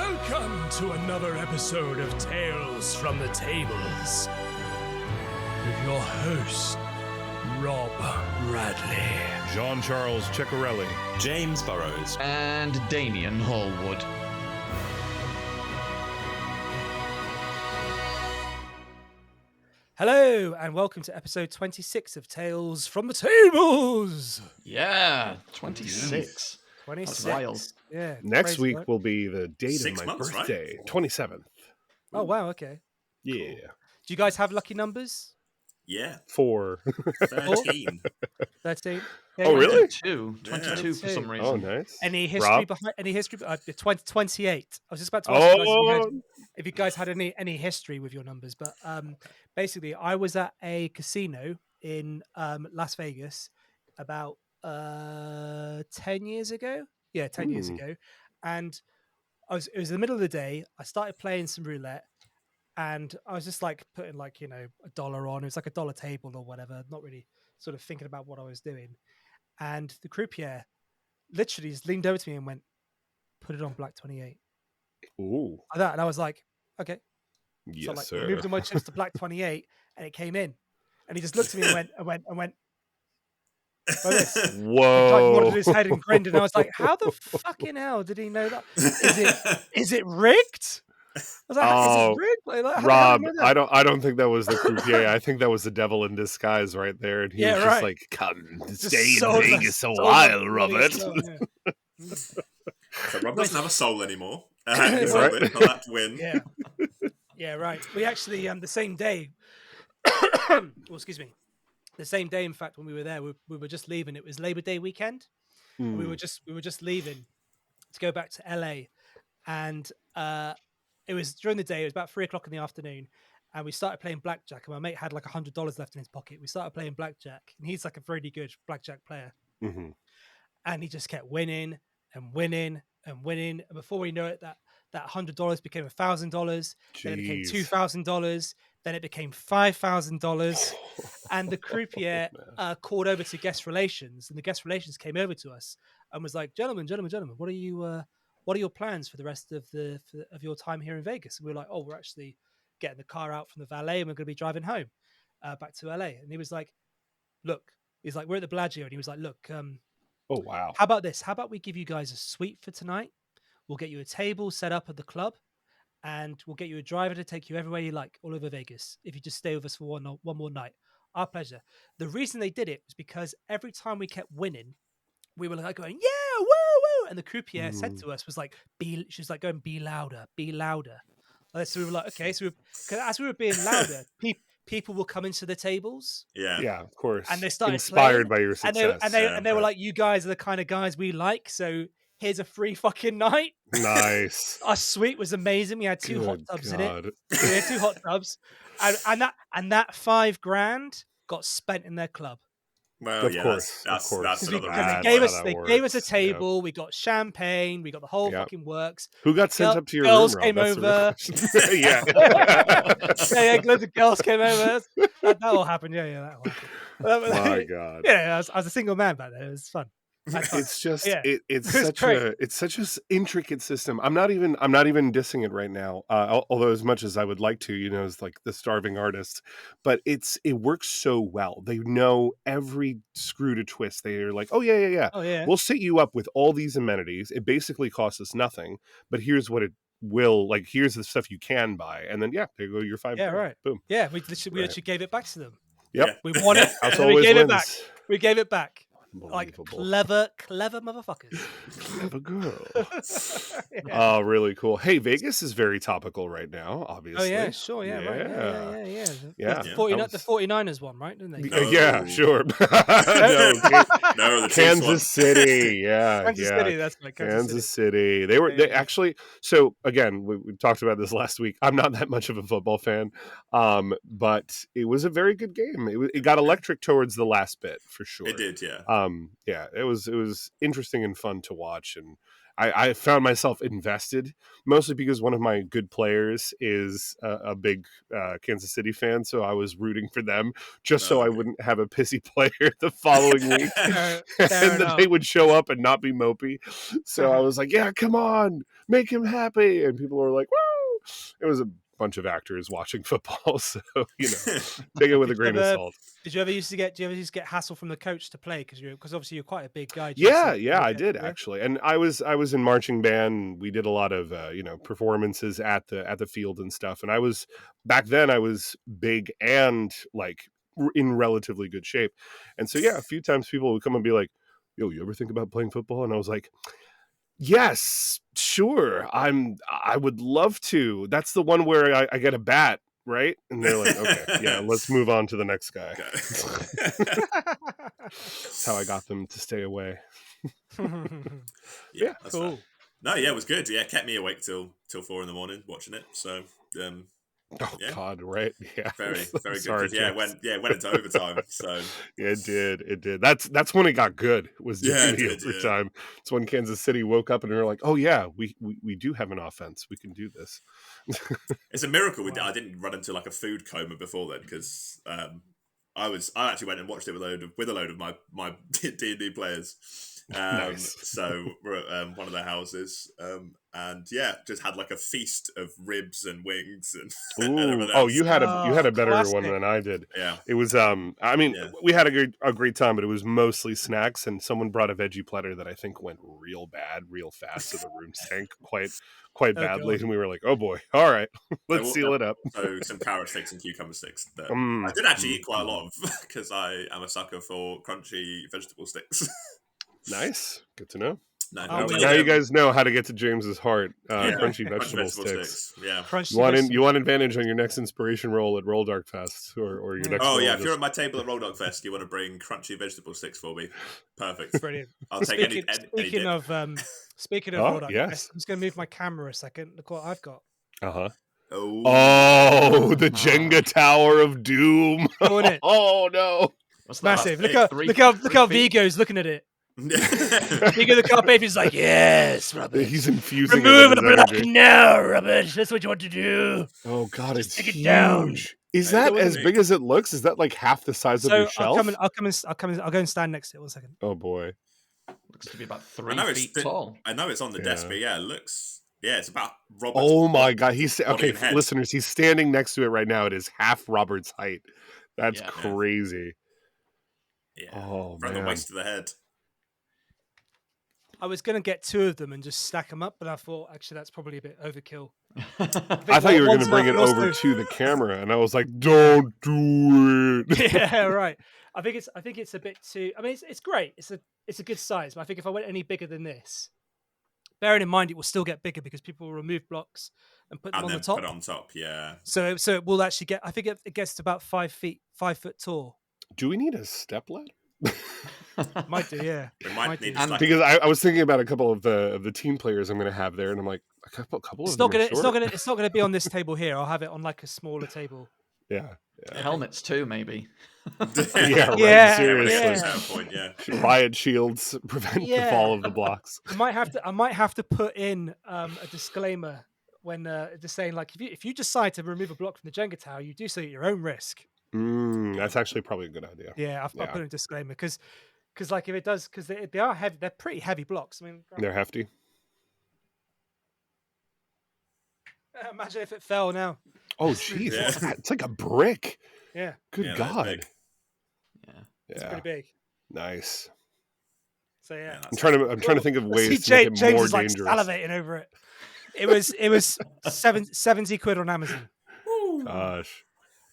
Welcome to another episode of Tales from the Tables with your host, Rob Bradley, John Charles Ciccarelli, James Burrows, and Damien Hallwood. Hello, and welcome to episode 26 of Tales from the Tables. Yeah, 26. 26. That's wild. Yeah. Next crazy, week right? will be the date 6 of my months, right? birthday, 27th. Oh, wow, okay. Yeah. Do you guys have lucky numbers? Yeah, 4. 13. 13? Oh, really? 22 for some reason. Oh, nice. Any history Rob? behind 28. I was just about to ask you guys Oh, if you guys had any history with your numbers, but basically I was at a casino in Las Vegas about 10 years ago. Yeah, 10 years ago. And it was in the middle of the day. I started playing some roulette and I was just like putting like, $1 on. It was like $1 table or whatever, not really sort of thinking about what I was doing. And the croupier literally just leaned over to me and went, "Put it on black 28." Ooh. Like that. And I was like, okay. Yes, So like, sir. I moved all my chips to black 28 and it came in. And he just looked at me and went like this. Like, Whoa. nodded his head and grinned. And I was like, how the fucking hell did he know that? Is it rigged? I was like, is it rigged? Like, how the hell Rob, did he know that? I don't think that was the croupier. I think that was the devil in disguise right there. And he was just like, come stay in sold Vegas a sold while, the Robert. soul, yeah. So Rob doesn't have a soul anymore. Right. So win for that win. Yeah. Yeah, right. We actually, the same day, well, excuse me, the same day, in fact, when we were there, we were just leaving. It was Labor Day weekend. And we were just leaving to go back to LA. And it was during the day, it was about 3:00 in the afternoon. And we started playing blackjack. And my mate had like $100 left in his pocket. We started playing blackjack. And he's like a really good blackjack player. Mm-hmm. And he just kept winning and winning and winning. And before we know it, that $100 became $1,000. Then it became $2,000. Then it became $5,000. And the croupier called over to guest relations, and the guest relations came over to us and was like, "Gentlemen, what are your plans for the rest of of your time here in Vegas?" And we were like, "Oh, we're actually getting the car out from the valet, and we're going to be driving home back to LA." And he was like, "Look," he's like, "we're at the Bellagio," and he was like, "Look, Oh, wow. how about this? How about we give you guys a suite for tonight? We'll get you a table set up at the club, and we'll get you a driver to take you everywhere you like, all over Vegas, if you just stay with us for one more night. Our pleasure." The reason they did it was because every time we kept winning, we were like going, "Yeah, woo, woo!" And the croupier said to us, was like, she was like going, be louder. So we were like, okay. So as we were being louder, people will come into the tables. Yeah. Yeah, of course. And they started inspired playing, by your success. and they were like, "You guys are the kind of guys we like, so here's a free fucking night." Nice. Our suite was amazing. We had two hot Good tubs in it. God. We had 2 hot tubs, and that $5,000 got spent in their club. Well, Of yeah, course, that's of course. another Because reason. they gave how us that they gave us a works. table. We got champagne. We got the whole Yep. fucking works. Who got sent up to your girls room, Rob? came That's the real over. question. Yeah. Yeah, loads of girls came over. That all happened. Yeah, that all happened. My God. Yeah, I was a single man back then. It was fun. It's just Yeah. it's It's such great. it's such a intricate system. I'm not even dissing it right now. Although as much as I would like to, as like the starving artist, but it works so well. They know every screw to twist. They are like, oh yeah. Oh yeah. We'll set you up with all these amenities. It basically costs us nothing, but here's what it will like. Here's the stuff you can buy, and then there you go. Your $5,000. Yeah, right. Boom. Yeah, we literally gave it back to them. Yep. We won it, House and then we always gave it wins. back. We gave it back. Like Unbelievable. clever motherfuckers. Clever girl. Yeah. Oh, really cool. Hey, Vegas is very topical right now, obviously. Oh yeah, sure, yeah, right, yeah. Yeah. The Yeah. 49ers won, right? Didn't they? No. Yeah, sure. No, the Chiefs Kansas won. City. Yeah, Kansas City, that's right. Kansas City. They Yeah. actually. So again, we talked about this last week. I'm not that much of a football fan, but it was a very good game. It got electric towards the last bit for sure. It did, yeah. Yeah, it was interesting and fun to watch, and I found myself invested, mostly because one of my good players is a big Kansas City fan, so I was rooting for them just so I wouldn't have a pissy player the following week, Fair and that enough. they would show up and not be mopey. So I was like, "Yeah, come on, make him happy," and people were like, "Woo!" It was a bunch of actors watching football, so take it with a grain of salt. Did you ever used to get hassle from the coach to play because obviously you're quite a big guy? Yeah, I did actually, and I was in marching band. We did a lot of performances at the field and stuff. And I was back then I was big and like in relatively good shape, and so yeah, a few times people would come and be like, "Yo, you ever think about playing football?" And I was like, "Yes, sure. I would love to." That's the one where I get a bat. Right? And they're like, okay, yeah, let's move on to the next guy. That's how I got them to stay away. Yeah, that's cool. fair. No, yeah, it was good. Yeah, kept me awake till 4 a.m. watching it. So, yeah. God, right? Yeah, very good. Sorry, Yeah, it went into overtime. So yeah, it did. That's when it got good. Was during the overtime. Yeah. It's when Kansas City woke up and they're like, oh yeah, we do have an offense. We can do this. It's a miracle I didn't run into like a food coma before then, because I actually went and watched it with a load of my D&D players. Nice. So we're at one of their houses, and yeah, just had like a feast of ribs and wings and. Oh, you had a better classic. one than I did. Yeah, it was. We had a great time, but it was mostly snacks, and someone brought a veggie platter that I think went real bad, real fast, so the room stank quite badly, and we were like, oh boy, all right, let's seal it up. So some carrot sticks and cucumber sticks. That I did actually eat quite a lot of, because I am a sucker for crunchy vegetable sticks. Nice, good to know. Now you guys know how to get to James's heart. Crunchy vegetable sticks. Yeah. You want advantage on your next inspiration roll at Roll Dark Fest, or your next. Oh yeah, if you're at my table at Roll Dark Fest, you want to bring crunchy vegetable sticks for me. Perfect. Brilliant. I'll take any Speaking of Roll Dark Fest, I'm just going to move my camera a second. Look what I've got. Oh, the Jenga Tower of Doom. Oh no, that's massive. Look how Vigo's looking at it. Vigo the carpet is like, yes, Robert. He's infusing. Remove the block now, Robert. That's what you want to do. Oh God, it's take huge. It down. Is that as big as it looks? Is that like half the size of your shelf? I'll go and stand next to it 1 second. Oh boy, looks to be about 3 feet tall. I know it's on the desk, but yeah, it looks. Yeah, it's about Robert's. Oh my God, he's okay. Listeners, he's standing next to it right now. It is half Robert's height. That's crazy. Yeah. Oh man, from the waist to the head. I was going to get 2 of them and just stack them up, but I thought, actually, that's probably a bit overkill. I thought you were going to bring it over to the camera, and I was like, don't do it. Yeah, right. I think it's a bit too... I mean, it's great. It's a good size, but I think if I went any bigger than this, bearing in mind it will still get bigger because people will remove blocks and put them on the top. Put it on top, yeah. So it will actually get... I think it gets to about 5 foot tall. Do we need a step ladder? Might do, yeah. Because I was thinking about a couple of the team players I'm going to have there, and I'm like, a couple it's of them not it's not gonna be on this table here. I'll have it on like a smaller table. Yeah. Helmets too, maybe. Yeah, right. Seriously. Yeah. Riot shields prevent the fall of the blocks. I might have to put in a disclaimer when just saying, like, if you decide to remove a block from the Jenga tower, you do so at your own risk. That's actually probably a good idea. Yeah, I'll put in a disclaimer because like if it does, because they are heavy, they're pretty heavy blocks. I mean, they're hefty. Imagine if it fell now. Oh jeez, it's like a brick. Yeah. Good God. Yeah. It's pretty big. Nice. So yeah, I'm trying to think of ways to make it James more is like dangerous. Salivating over it. It was 70 quid on Amazon. Gosh.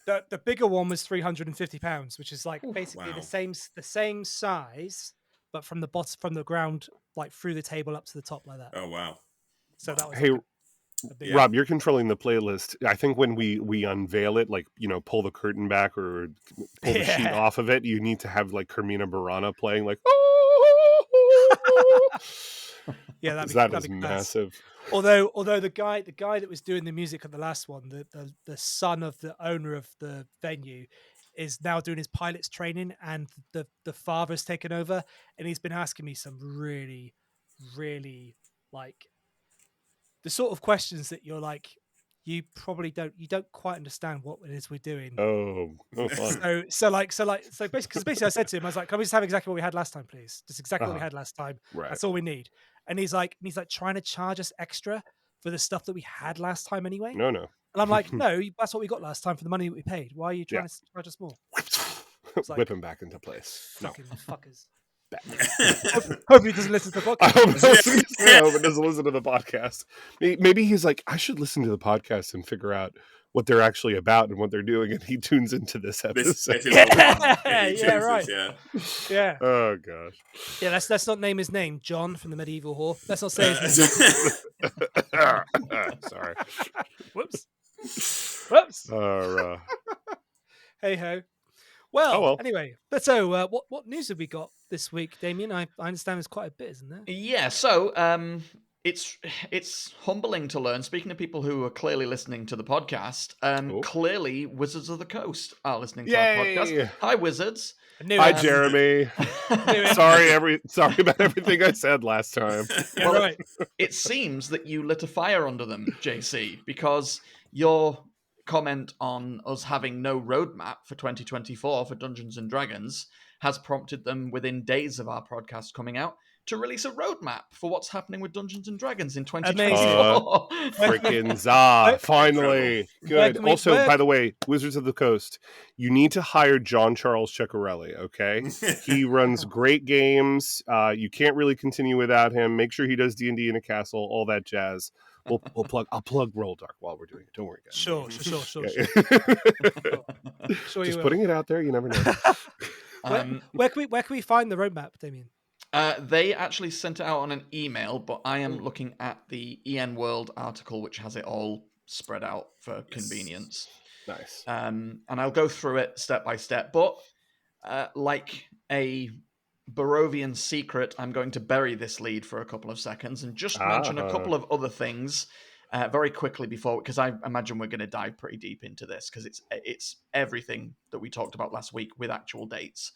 The bigger one was £350, which is like basically the same size, but from the ground, like through the table up to the top like that. Oh wow! So that was Rob, you're controlling the playlist. I think when we unveil it, like pull the curtain back or pull the sheet off of it, you need to have like Carmina Burana playing like. Yeah, that is massive. Although the guy that was doing the music at the last one, the son of the owner of the venue, is now doing his pilot's training, and the father's taken over, and he's been asking me some really, really like the sort of questions that you're like, you don't quite understand what it is we're doing. Oh, fun. So basically I said to him, I was like, can we just have exactly what we had last time, please? Just exactly what we had last time. Right. That's all we need. And he's like trying to charge us extra for the stuff that we had last time anyway. No. And I'm like, no, that's what we got last time for the money that we paid. Why are you trying to charge us more? Like, whip him back into place. Fucking fuckers. No. Hope he doesn't listen to the podcast. I hope it doesn't listen to the podcast. Maybe he's like, I should listen to the podcast and figure out what they're actually about and what they're doing, and he tunes into this episode. This is the one that he chooses, right. Yeah. Oh gosh. Yeah, let's not name his name, John from the medieval whore. Let's not say his name. Sorry. Whoops. Hey ho. Well, anyway, so what news have we got this week, Damien? I understand there's quite a bit, isn't there? Yeah, so it's humbling to learn, speaking of people who are clearly listening to the podcast, clearly Wizards of the Coast are listening to our podcast. Hi, Wizards. Hi, Jeremy. Sorry about everything I said last time. Yeah, well, right. It seems that you lit a fire under them, JC, because your comment on us having no roadmap for 2024 for Dungeons and Dragons has prompted them within days of our podcast coming out to release a roadmap for what's happening with Dungeons and Dragons in 2024. Freaking za! Finally, good. Also, by the way, Wizards of the Coast, you need to hire John Charles Ceccarelli. Okay, he runs great games. You can't really continue without him. Make sure he does D&D in a castle, all that jazz. I'll plug Roll Dark while we're doing it. Don't worry, guys. Sure. Just putting it out there. You never know. Where can we find the roadmap, Damien? They actually sent it out on an email, but I am looking at the EN World article, which has it all spread out for convenience. Nice. And I'll go through it step by step. But like a Barovian secret, I'm going to bury this lead for a couple of seconds and just mention a couple of other things very quickly before, because I imagine we're going to dive pretty deep into this, because it's everything that we talked about last week with actual dates.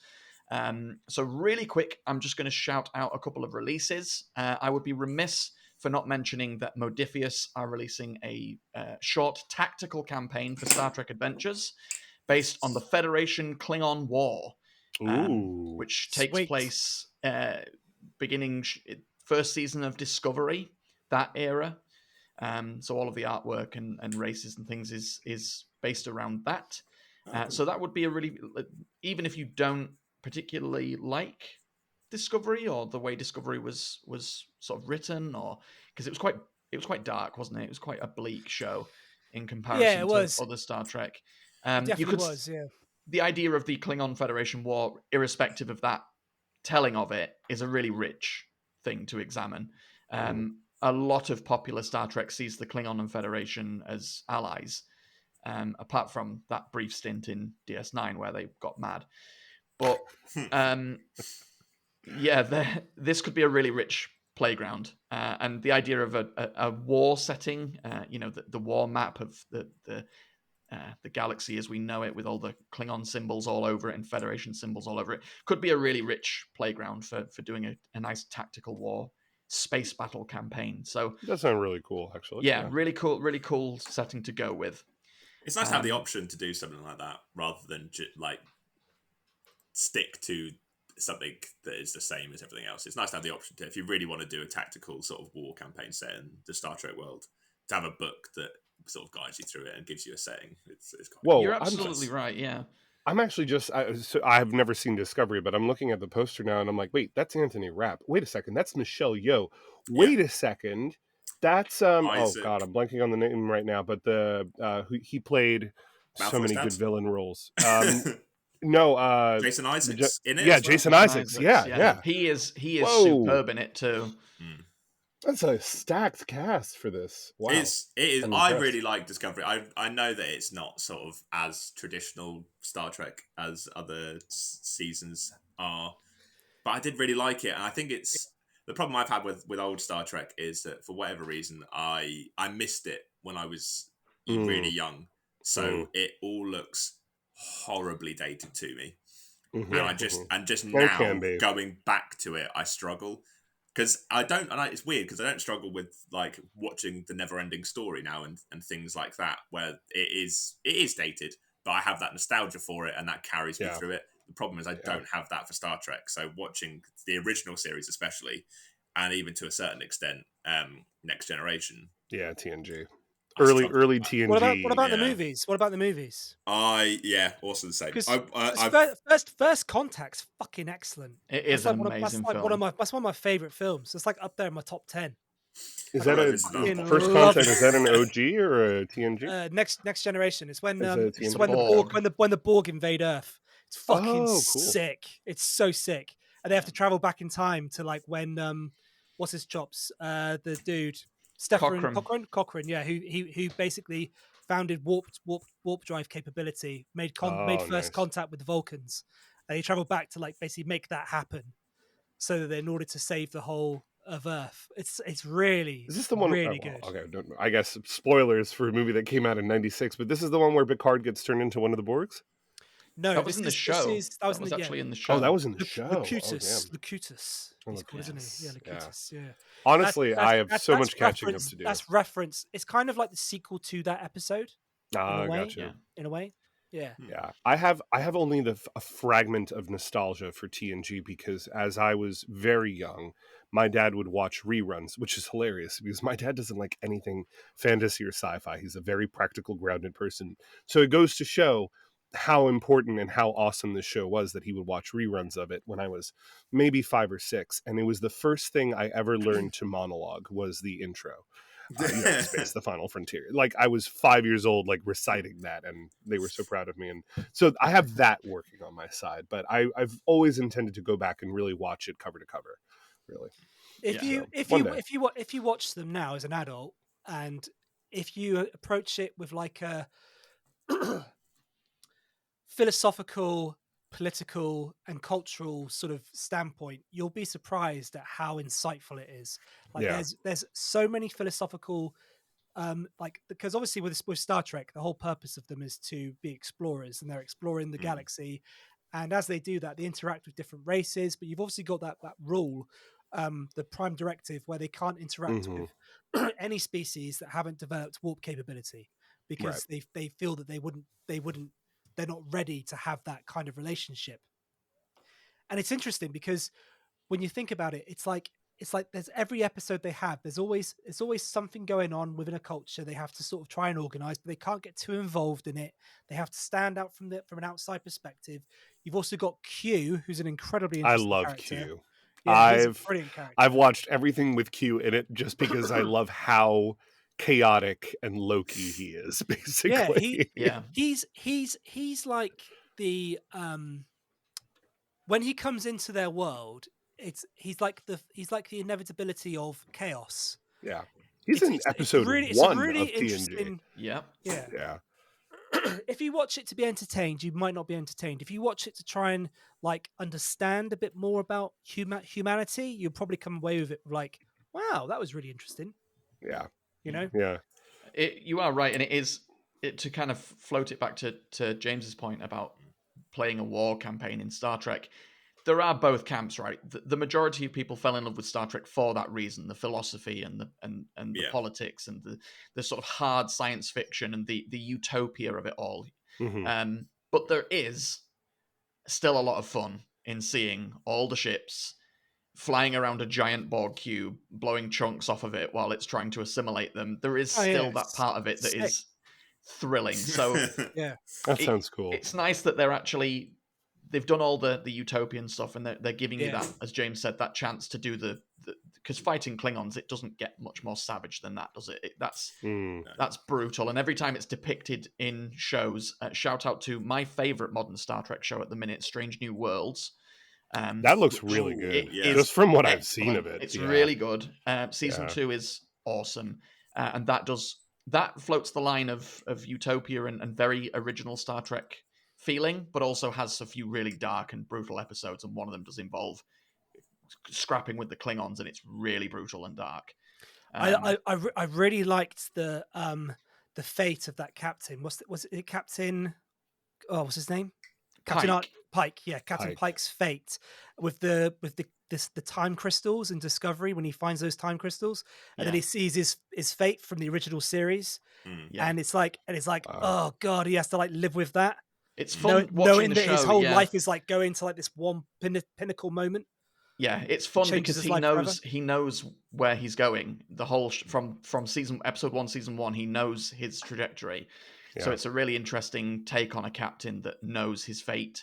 So really quick, I'm just going to shout out a couple of releases. I would be remiss for not mentioning that Modifius are releasing a short tactical campaign for Star Trek Adventures based on the Federation Klingon War, which takes place beginning first season of Discovery, that era. So all of the artwork and races and things is based around that. So that would be a really, even if you don't particularly like Discovery or the way Discovery was sort of written, or because it was quite dark, wasn't it? It was quite a bleak show in comparison to other Star Trek. The idea of the Klingon Federation War, irrespective of that telling of it, is a really rich thing to examine. A lot of popular Star Trek sees the Klingon and Federation as allies, apart from that brief stint in DS9 where they got mad. But this could be a really rich playground, and the idea of a war setting, the war map of the galaxy as we know it, with all the Klingon symbols all over it and Federation symbols all over it, could be a really rich playground for doing a nice tactical war space battle campaign. So that sounds really cool, actually. Yeah, really cool setting to go with. It's nice to have the option to do something like that rather than stick to something that is the same as everything else. It's nice to have the option to, if you really want to do a tactical sort of war campaign set in the Star Trek world, to have a book that sort of guides you through it and gives you a setting. It's quite cool. You're absolutely right, yeah. I'm actually I've never seen Discovery, but I'm looking at the poster now and I'm like, wait, that's Anthony Rapp. Wait a second, that's Michelle Yeoh. Wait a second, that's Isaac. Oh god, I'm blanking on the name right now, but he played so many good villain roles. No, Jason Isaacs in it. Yeah, as well? Jason Isaacs. Yeah. He is superb in it too. That's a stacked cast for this. Wow. It is. I really like Discovery. I know that it's not sort of as traditional Star Trek as other seasons are, but I did really like it, and I think it's the problem I've had with old Star Trek is that for whatever reason I missed it when I was really young, so it all looks horribly dated to me, and just now going back to it, I struggle because I don't, and it's weird because I don't struggle with like watching the never-ending story now and things like that, where it is dated, but I have that nostalgia for it, and that carries me Yeah. through it. The problem is I don't have that for Star Trek, so watching the original series, especially, and even to a certain extent, Next Generation. Yeah, TNG. I struggle with Early that. TNG. What about the Yeah. movies? What about the movies? Also the same. Because I've first Contact's fucking excellent. It is an amazing film. That's one of my favorite films. It's like up there in my top 10. Is I that don't know if a this is another fucking podcast. First love Contact? Is that an OG or a TNG? Next Generation. It's when Is it a it's TNG? when the Borg. Borg when the Borg invade Earth. It's fucking Oh, cool. sick. It's so sick. And they have to travel back in time to like when what's his chops? The dude Stefan Cochrane, yeah, who basically founded warp drive capability, made first nice. contact with the Vulcans. And he traveled back to like basically make that happen. So that in order to save the whole of Earth. It's really Is this the one? really well, good. okay, I guess spoilers for a movie that came out in '96, but this is the one where Picard gets turned into one of the Borgs. No, That was in the show. That was actually yeah. in the show. Oh, that was in the show. Locutus. Oh, Locutus. damn. He's called, isn't he? Yeah, Locutus. Yeah. Honestly, I have so much catching up reference, to do. That's reference. It's kind of like the sequel to that episode. In a way. Gotcha. In a way. Yeah. Yeah, I have only a fragment of nostalgia for TNG because as I was very young, my dad would watch reruns, which is hilarious because my dad doesn't like anything fantasy or sci-fi. He's a very practical, grounded person. So it goes to show how important and how awesome this show was that he would watch reruns of it when I was maybe 5 or 6, and it was the first thing I ever learned to monologue was the intro. Space, the final frontier. Like I was 5 years old, like reciting that, and they were so proud of me. And so I have that working on my side, but I've always intended to go back and really watch it cover to cover. Really, if you watch them now as an adult, and if you approach it with like a philosophical, political, and cultural sort of standpoint, you'll be surprised at how insightful it is. Like there's so many philosophical like because obviously with Star Trek, the whole purpose of them is to be explorers, and they're exploring the galaxy. And as they do that, they interact with different races. But you've obviously got that rule, the Prime Directive, where they can't interact with any species that haven't developed warp capability, because they feel that they wouldn't they're not ready to have that kind of relationship. And it's interesting because when you think about it, it's like there's every episode they have, there's always something going on within a culture they have to sort of try and organize, but they can't get too involved in it. They have to stand out from an outside perspective. You've also got Q, who's an incredibly interesting character. Q. Yeah, he's a brilliant character. I've watched everything with Q in it just because I love how chaotic and low-key he is, basically. He's like the when he comes into their world, he's like the inevitability of chaos. Yeah. He's in episode 1 of TNG. Yeah. If you watch it to be entertained, you might not be entertained. If you watch it to try and like understand a bit more about humanity, you'll probably come away with it like, wow, that was really interesting. Yeah. You know? Yeah. You are right, and it is to kind of float it back to James's point about playing a war campaign in Star Trek. There are both camps, right? The majority of people fell in love with Star Trek for that reason: the philosophy and the politics and the sort of hard science fiction and the utopia of it all. But there is still a lot of fun in seeing all the ships flying around a giant Borg cube, blowing chunks off of it while it's trying to assimilate them. There is still that part of it that is thrilling. So that sounds cool. It's nice that they've done all the utopian stuff, and they're giving you that, as James said, that chance to do the because fighting Klingons, it doesn't get much more savage than that, does it? That's brutal, and every time it's depicted in shows, shout out to my favorite modern Star Trek show at the minute, Strange New Worlds. That looks really good. Just from what I've seen of it, it's really good. Season 2 is awesome, and that floats the line of utopia and very original Star Trek feeling, but also has a few really dark and brutal episodes, and one of them does involve scrapping with the Klingons, and it's really brutal and dark. I really liked the fate of that captain. Was it Captain? Oh, what's his name? Captain Pike. Pike. Yeah, Captain Pike's fate with the the time crystals in Discovery when he finds those time crystals, and then Yeah. he sees his fate from the original series, Yeah. and it's like, oh god, he has to like live with that, It's fun watching knowing the that his show. whole Yeah. life is like going to like this one pinnacle moment. Yeah, it's It fun changes because his he life forever. knows where he's going. The whole from episode 1, season 1, he knows his trajectory. So Yeah. it's a really interesting take on a captain that knows his fate.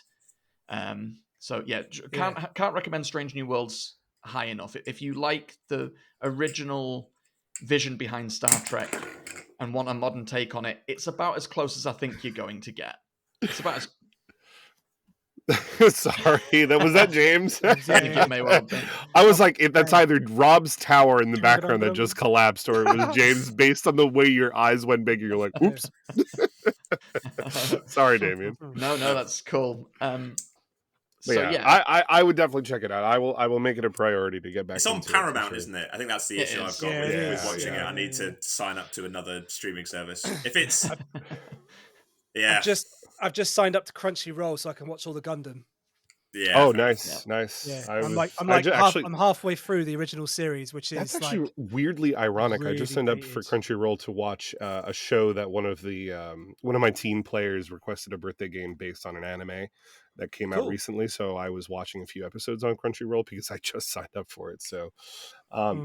So yeah, can't recommend Strange New Worlds high enough. If you like the original vision behind Star Trek and want a modern take on it, it's about as close as I think you're going to get. It's about as Sorry, was that James? I think it may well have been. I was like, that's either Rob's tower in the background that just Dum-dum-dum. collapsed, or it was James based on the way your eyes went big. You're like, oops. Sorry, Damien. No, that's cool. But So yeah, I would definitely check it out. I will make it a priority to get back. It's on into Paramount, it for isn't it? I think that's the It issue is. I've got Yeah, with, it with is. watching it. Yeah, I need yeah. to sign up to another streaming service. If it's yeah, I've just signed up to Crunchyroll so I can watch all the Gundam. yeah. Oh, fair enough. nice, nice. Yeah, Actually, I'm halfway through the original series, which that's is actually like weirdly ironic. I just really signed up for dated. Crunchyroll to watch a show that one of my teen players requested a birthday game based on an anime that came out Cool. recently. So I was watching a few episodes on Crunchyroll because I just signed up for it. So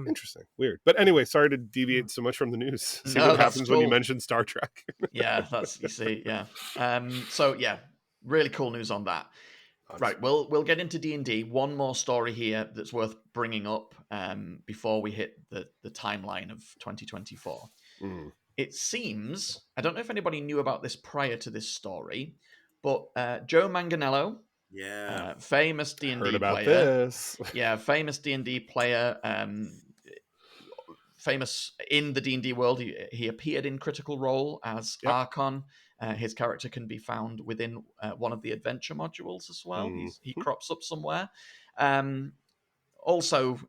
interesting, weird. But anyway, sorry to deviate so much from the news. See No, what that's happens when you cool. mention Star Trek. Yeah, you see, yeah. So yeah, really cool news on that. Right, we'll get into D&D. One more story here that's worth bringing up before we hit the timeline of 2024. It seems, I don't know if anybody knew about this prior to this story, but Joe Manganiello, Yeah, famous D&D Heard about player. this. Yeah, famous D&D player, famous in the D&D world. He appeared in Critical Role as Archon. His character can be found within one of the adventure modules as well. He crops up somewhere. Also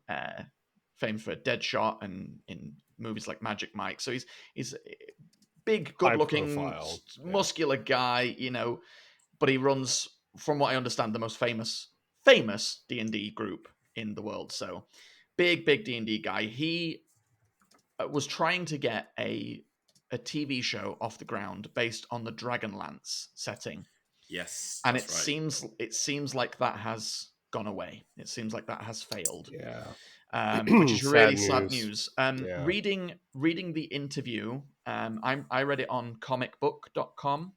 famed for Deadshot and in movies like Magic Mike. So he's a big, good-looking, muscular guy, but he runs, from what I understand, the most famous D&D group in the world. So big D&D guy. He was trying to get a TV show off the ground based on the Dragonlance setting. yes, and that's right. It seems like that has gone away. It seems like that has failed. Yeah. Which is really sad news. news. Reading the interview, I read it on comicbook.com.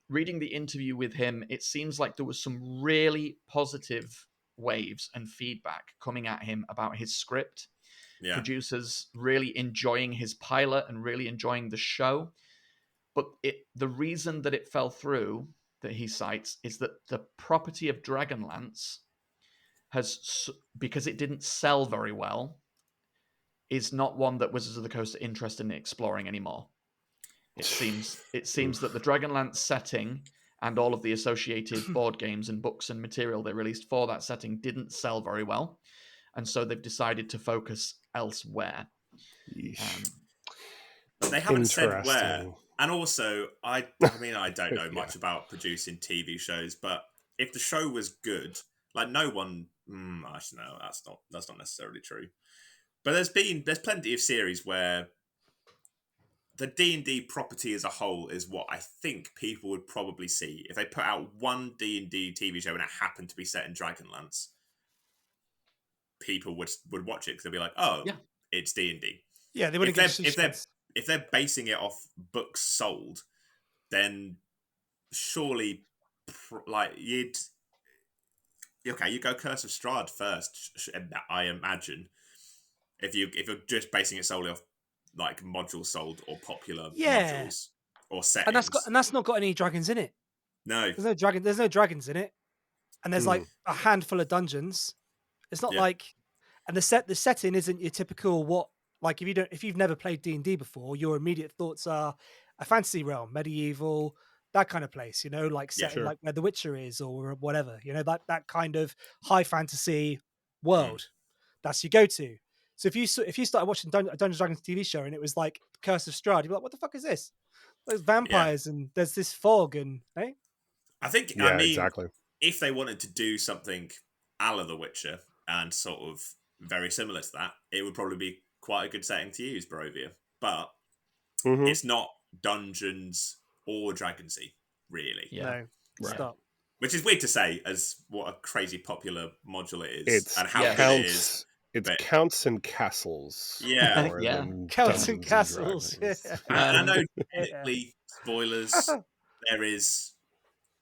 Reading the interview with him, it seems like there was some really positive waves and feedback coming at him about his script. Yeah. Producers really enjoying his pilot and really enjoying the show. But the reason that it fell through, that he cites, is that the property of Dragonlance because it didn't sell very well, is not one that Wizards of the Coast are interested in exploring anymore. It seems that the Dragonlance setting and all of the associated board games and books and material they released for that setting didn't sell very well. And so they've decided to focus elsewhere. They haven't said where. And also, I mean, I don't know much about producing TV shows, but if the show was good, like no one, actually no, that's not necessarily true. But there's plenty of series where the D&D property as a whole is what I think people would probably see if they put out one D&D TV show and it happened to be set in Dragonlance. People would watch it because they'd be like, "Oh, yeah, it's D&D." Yeah, they wouldn't if they're basing it off books sold, then surely, you go Curse of Strahd first. I imagine if you're just basing it solely off like modules sold or popular modules or settings, and that's not got any dragons in it. No, there's no dragons in it, and there's like a handful of dungeons. It's not like, and the setting isn't your typical like if you've never played D&D before, your immediate thoughts are a fantasy realm, medieval, that kind of place, like setting like where The Witcher is or whatever, that kind of high fantasy world. That's your go-to. So if you started watching Dungeons & Dragons TV show and it was like Curse of Strahd, you'd be like, what the fuck is this? There's vampires and there's this fog and I think exactly. If they wanted to do something a la The Witcher and sort of very similar to that, it would probably be quite a good setting to use Barovia. But it's not dungeons or dragonsy, really. No, stop. Which is weird to say, as what a crazy popular module it is, It's and how good it is. It's counts and castles. Yeah, more than Counts and Dungeons castles. Dragons. I know, technically, spoilers. There is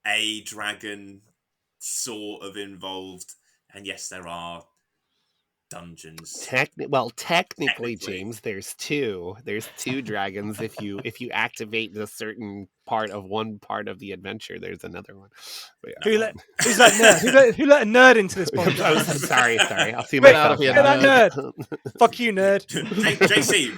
a dragon sort of involved, and yes, there are dungeons. Technically, James, there's two dragons. If you activate a certain part of one part of the adventure, there's another one. But yeah. Who's that nerd? Who let a nerd into this podcast? sorry. I'll see Wait, myself. get that nerd. Fuck you, nerd. JC,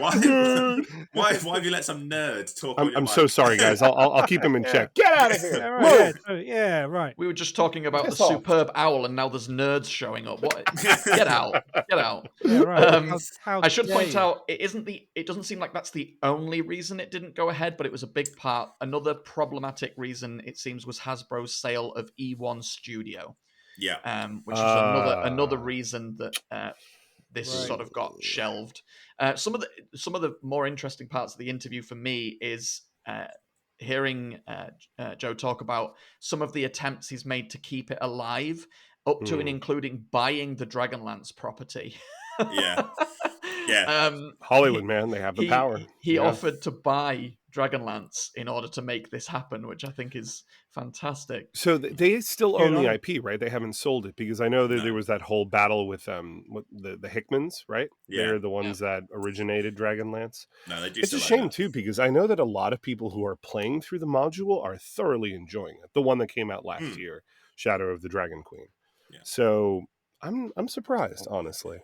why have you let some nerd talk? I'm so sorry, guys. I'll keep him in check. Get out of here! Yeah, right. We were just talking about the superb owl, and now there's nerds showing up. What? Get out! Get out! Yeah, right. I should point out it doesn't seem like that's the only reason it didn't go ahead, but it was a big part. Another problematic reason, it seems, was Hasbro's sale of E1 Studio. Yeah. Which is another reason that this sort of got shelved. Some of the more interesting parts of the interview for me is hearing Joe talk about some of the attempts he's made to keep it alive, up to and including buying the Dragonlance property. Yeah. Hollywood, man, they have the power. He offered to buy Dragonlance in order to make this happen, which I think is fantastic. So they still own the IP, right? They haven't sold it, because I know that there was that whole battle with the Hickmans, right? Yeah. They're the ones that originated Dragonlance. No, they do. It's a shame too, because I know that a lot of people who are playing through the module are thoroughly enjoying it. The one that came out last year, Shadow of the Dragon Queen. Yeah. So I'm surprised, honestly.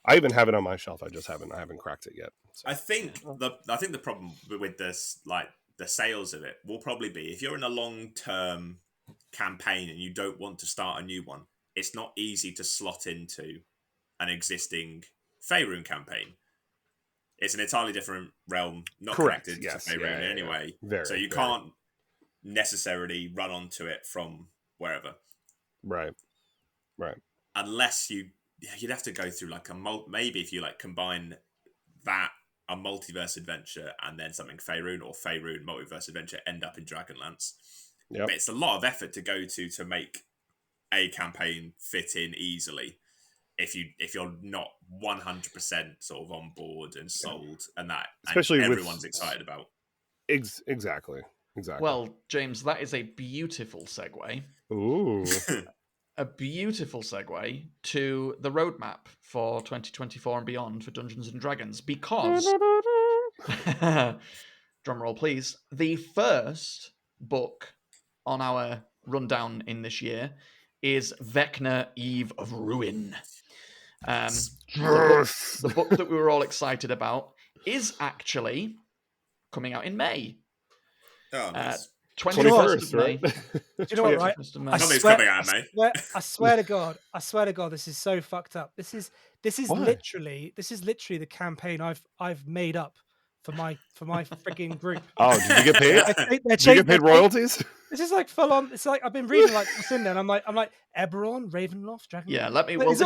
I even have it on my shelf. I haven't cracked it yet. So. I think the problem with this, like the sales of it, will probably be if you're in a long-term campaign and you don't want to start a new one, it's not easy to slot into an existing Faerun campaign. It's an entirely different realm, not connected to Faerun anyway. So you can't necessarily run onto it from wherever. Right. Unless you'd have to go through like maybe if you like combine that, a multiverse adventure, and then something Faerun, or Faerun multiverse adventure end up in Dragonlance. But it's a lot of effort to go to make a campaign fit in easily if you're not 100% sort of on board and sold, and that especially everyone's excited about. Exactly. Well, James, that is a beautiful segue. Ooh. A beautiful segue to the roadmap for 2024 and beyond for Dungeons and Dragons, because drumroll please, the first book on our rundown in this year is Vecna, Eve of Ruin. The book that we were all excited about is actually coming out in May. Oh, nice. 21st of May. Do you know what, right? I swear to God, this is so fucked up. This is literally the campaign I've made up for my freaking group. Oh, did you get paid? Did you get paid royalties? This is like full on. It's like I've been reading like what's in there, and I'm like Eberron, Ravenloft, Dragon. Yeah, let me. Well, these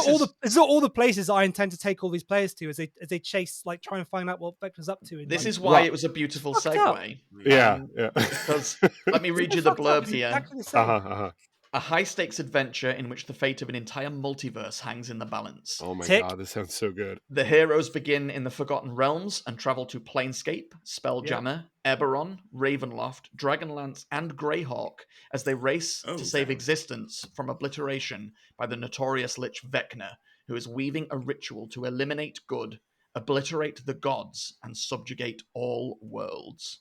are all the places I intend to take all these players to as they chase, like, try and find out what Vecna's up to. This is why it was a beautiful segue. Yeah. Because let me read you the blurb here. Exactly a high-stakes adventure in which the fate of an entire multiverse hangs in the balance. Oh my god, this sounds so good. The heroes begin in the Forgotten Realms and travel to Planescape, Spelljammer, Eberron, Ravenloft, Dragonlance, and Greyhawk as they race to save existence from obliteration by the notorious Lich Vecna, who is weaving a ritual to eliminate good, obliterate the gods, and subjugate all worlds.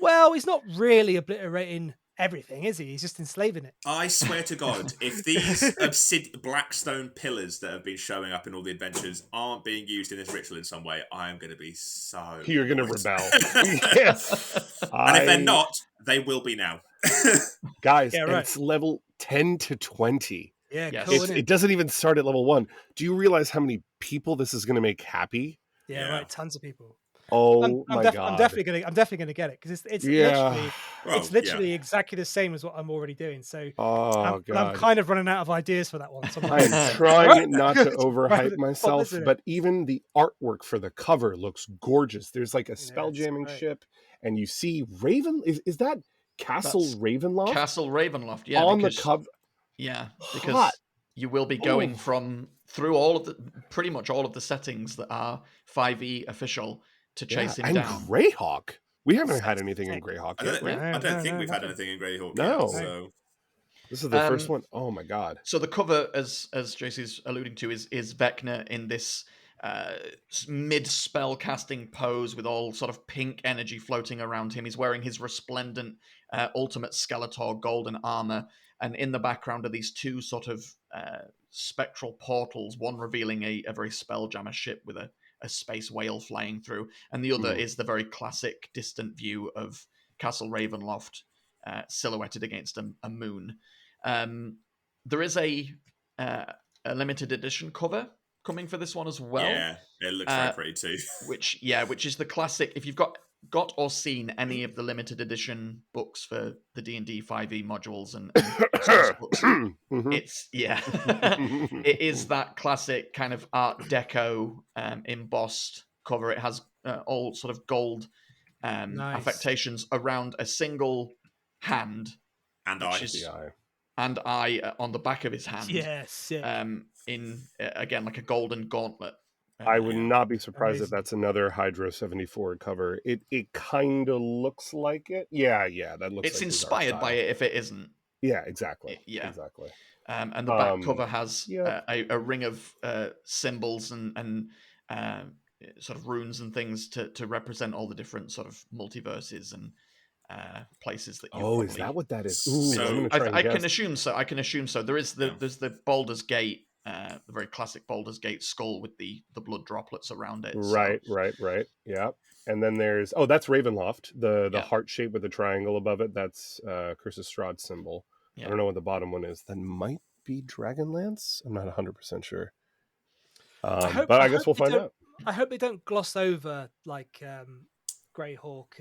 Well, he's not really obliterating everything, is he? He's just enslaving it. I swear to God, if these Blackstone pillars that have been showing up in all the adventures aren't being used in this ritual in some way, I am going to be so... You're going to rebel. Yes. And if they're not, they will be now. Guys, it's level 10 to 20. Yeah, yes. cool, It doesn't even start at level 1. Do you realize how many people this is going to make happy? Yeah, right. Tons of people. Oh I'm my god. definitely gonna get it because Yeah. it's literally exactly the same as what I'm already doing. So Oh I'm god. kind of running out of ideas for that one. So I'm I like, am all right, trying not to overhype pop myself, this in it. but even the artwork for the cover looks gorgeous. There's like a Yeah, it's spelljamming great. ship, and you see Raven. Is that Castle That's Ravenloft Castle Ravenloft, yeah, on the because cover? because Hot. you will be going through pretty much all of the settings that are 5e official to Yeah, chase him and down. Greyhawk. We haven't So had anything in sick. Greyhawk I yet, don't, right? I don't think No, we've had nothing. anything in Greyhawk yet. No. So This is the first one. Oh my god. So the cover, as JC's alluding to, is Vecna in this mid spell casting pose with all sort of pink energy floating around him. He's wearing his resplendent ultimate Skeletor golden armor, and in the background are these two sort of spectral portals. One revealing a very spelljammer ship with a space whale flying through, and the other is the very classic distant view of Castle Ravenloft silhouetted against a moon. There is a limited edition cover coming for this one as well. yeah, it looks very pretty too. Which is the classic. If you've got or seen any of the limited edition books for the D&D 5e modules and source books, it's it is that classic kind of Art Deco embossed cover. It has all sort of gold Nice. affectations around a single hand, And eye on the back of his hand. Yeah, sick. In again like a golden gauntlet. I would not be surprised if Amazing. that's another Hydro 74 cover. It kind of looks like it. Yeah, that looks. It's like inspired by it if it isn't. Yeah, exactly. Exactly. And the back cover has a ring of symbols and sort of runes and things to represent all the different sort of multiverses and places that you. Is that what that is? Ooh, So, I'm gonna try and guess. I can assume so. There's the Baldur's Gate, the very classic Baldur's Gate skull with the blood droplets around it. Right. Yeah. And then there's that's Ravenloft, the heart shape with the triangle above it. That's Cursus Strahd's symbol. I don't know what the bottom one is. That might be Dragonlance. I'm not 100% sure. But I guess we'll find out. I hope they don't gloss over like Greyhawk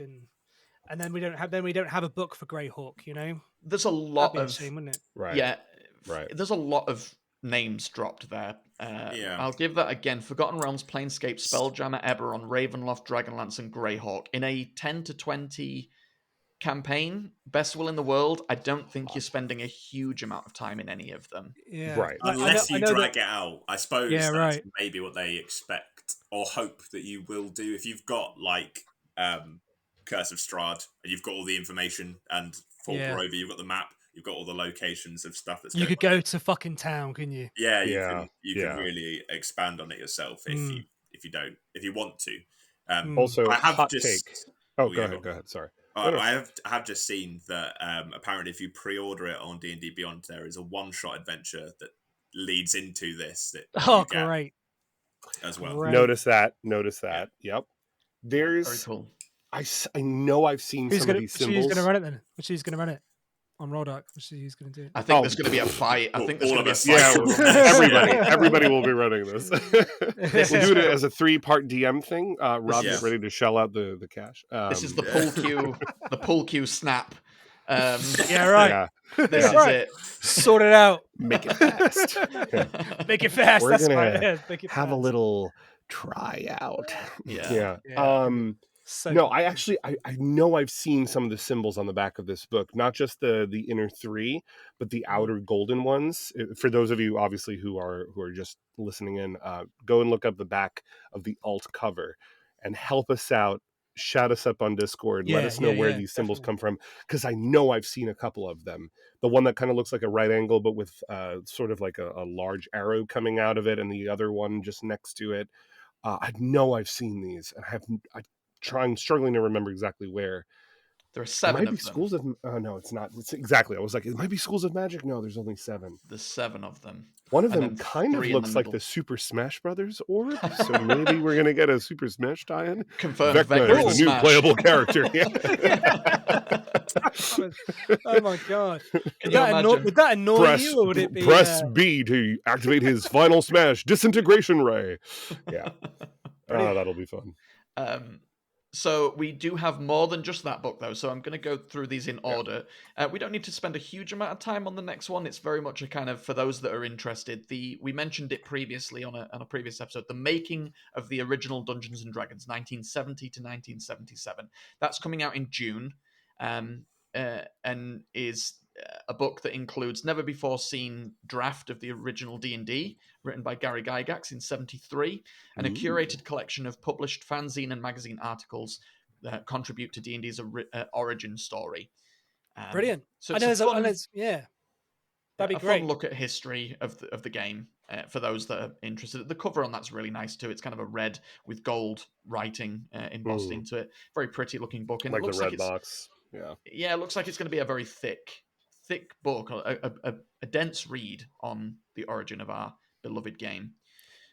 and then we don't have a book for Greyhawk, you know? There's a lot That'd be a shame, wouldn't it? Right. Yeah. Right. There's a lot of names dropped there. I'll give that again. Forgotten Realms, Planescape, Spelljammer, Eberron, Ravenloft, Dragonlance, and Greyhawk. In a 10 to 20 campaign, best will in the world, I don't think you're spending a huge amount of time in any of them. Yeah. Right. Unless you drag it out. I suppose that's right. maybe what they expect or hope that you will do. If you've got like Curse of Strahd and you've got all the information and for Barovia, you've got the map, you've got all the locations of stuff that's you could go to fucking town, couldn't you? Yeah, you can really expand on it yourself if you want to. Also, I have hot just take. Go ahead. Sorry. I have just seen that apparently if you pre-order it on D&D Beyond, there is a one-shot adventure that leads into this. That great. As well. Great. Notice that. Yep. Very cool. I know I've seen some of these symbols. Who's going to run it then? Which is going to run it? On Roldark, which is going to do it. I think there's going to be a fight. I think there's going to be a fight. Yeah, everybody will be running this. We'll do it as a 3-part DM thing. Rob, get ready to shell out the cash. This is the pull queue snap. Yeah, right. Yeah. This is it. Sort it out. Make it fast. Make it fast. We're That's gonna make it have fast. a little tryout. Yeah. No, I know I've seen some of the symbols on the back of this book, not just the inner 3, but the outer golden ones. For those of you obviously who are just listening in, go and look up the back of the alt cover and help us out. Shout us up on Discord. Let us know where these symbols come from, because I know I've seen a couple of them. The one that kind of looks like a right angle, but with sort of like a large arrow coming out of it, and the other one just next to it. I know I've seen these, and struggling to remember exactly where. There are 7 might of be them. Schools of no, it's not. It's exactly. I was like, it might be Schools of Magic. No, there's only 7. There's 7 of them. One of them kind of looks like the Super Smash Brothers orb, so maybe we're gonna get a Super Smash tie-in. Confirmed. Vecna is a new playable character. Oh my god! Would that annoy you, or would it be press B to activate his final smash disintegration ray? Yeah. That'll be fun. So we do have more than just that book, though. So I'm going to go through these in order. We don't need to spend a huge amount of time on the next one. It's very much a kind of, for those that are interested, we mentioned it previously on a previous episode, the making of the original Dungeons and Dragons, 1970 to 1977. That's coming out in June, and is a book that includes never before seen draft of the original D&D written by Gary Gygax in 73, and a curated collection of published fanzine and magazine articles that contribute to D&D's origin story. Brilliant. So it's yeah, that'd be a great. fun look at history of the game for those that are interested. The cover on that's really nice too. It's kind of a red with gold writing embossed into it. Very pretty looking book, and like it looks the red like it's box. it looks like it's going to be a very thick book, a dense read on the origin of our beloved game.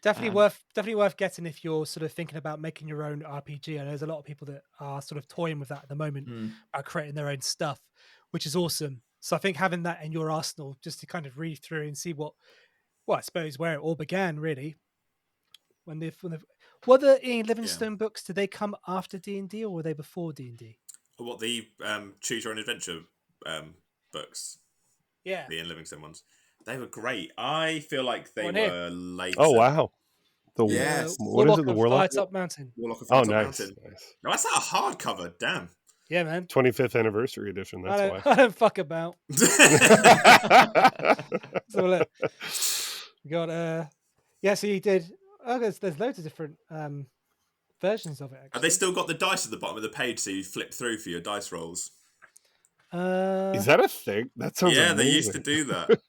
Definitely worth getting if you're sort of thinking about making your own RPG. I know there's a lot of people that are sort of toying with that at the moment, are creating their own stuff, which is awesome. So I think having that in your arsenal just to kind of read through and see I suppose where it all began really. Were the Ian Livingstone books, did they come after D&D or were they before D&D? What, the Choose Your Own Adventure books? Yeah. The Ian Livingstone ones. They were great. I feel like they were later. Oh, wow. Yes. What is it? The Warlock? Firetop Mountain. Warlock of Firetop nice, Mountain. nice. No, that's not a hardcover. Damn. Yeah, man. 25th anniversary edition. That's why. I don't fuck about. So look, we got so you did. Oh, there's loads of different versions of it. Actually. Have they still got the dice at the bottom of the page so you flip through for your dice rolls? Is that a thing? That sounds amazing. They used to do that.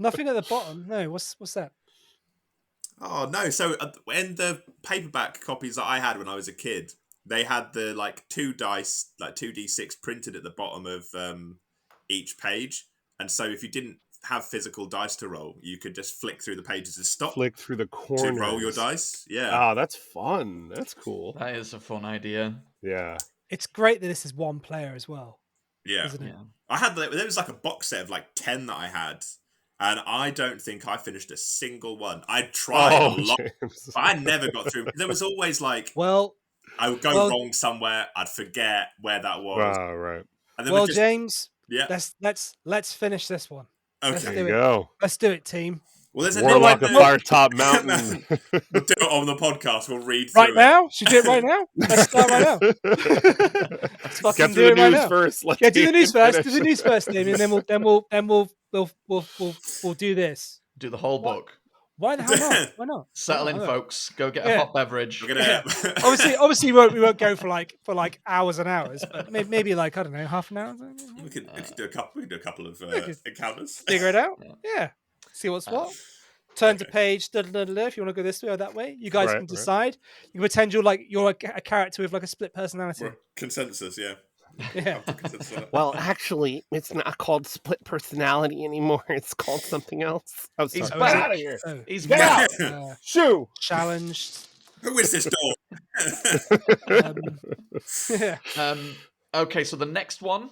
Nothing at the bottom. No, what's that? Oh no! So in the paperback copies that I had when I was a kid, they had the two dice, 2d6 printed at the bottom of each page, and so if you didn't have physical dice to roll, you could just flick through the pages and flick through the corners to roll your dice. Yeah. Oh, that's fun. That's cool. That is a fun idea. Yeah. It's great that this is one player as well. Yeah. Isn't it? I had there was a box set of 10 that I had. And I don't think I finished a single one. I tried a lot, James. but I never got through. There was always I would go wrong somewhere. I'd forget where that was. Oh, right. And then James, yeah, let's finish this one. Okay, there you go. Let's do it, team. Well, there's Warlock of Firetop Mountain. We'll do it on the podcast. We'll read right through now. Should we do it right now? Let's start right now. Let's fucking get to the news right first. Do the news first. Do the news first, Damien, and then we'll do this. Do the whole book. Why the hell not? Why not? Settle in, folks. Go get a hot beverage. Obviously, we won't go for hours and hours, but maybe I don't know, half an hour. We could do a couple. We could do a couple of encounters. Figure it out. Yeah. See what's what. Turn to page. If you want to go this way or that way, you guys can decide. You can pretend you're a character with a split personality. Consensus, yeah. Yeah. Well, actually, it's not called split personality anymore. It's called something else. Oh, sorry. He's Get back. out of here. He's Get back. out. Shoo. Challenged. Who is this door? Okay, so the next one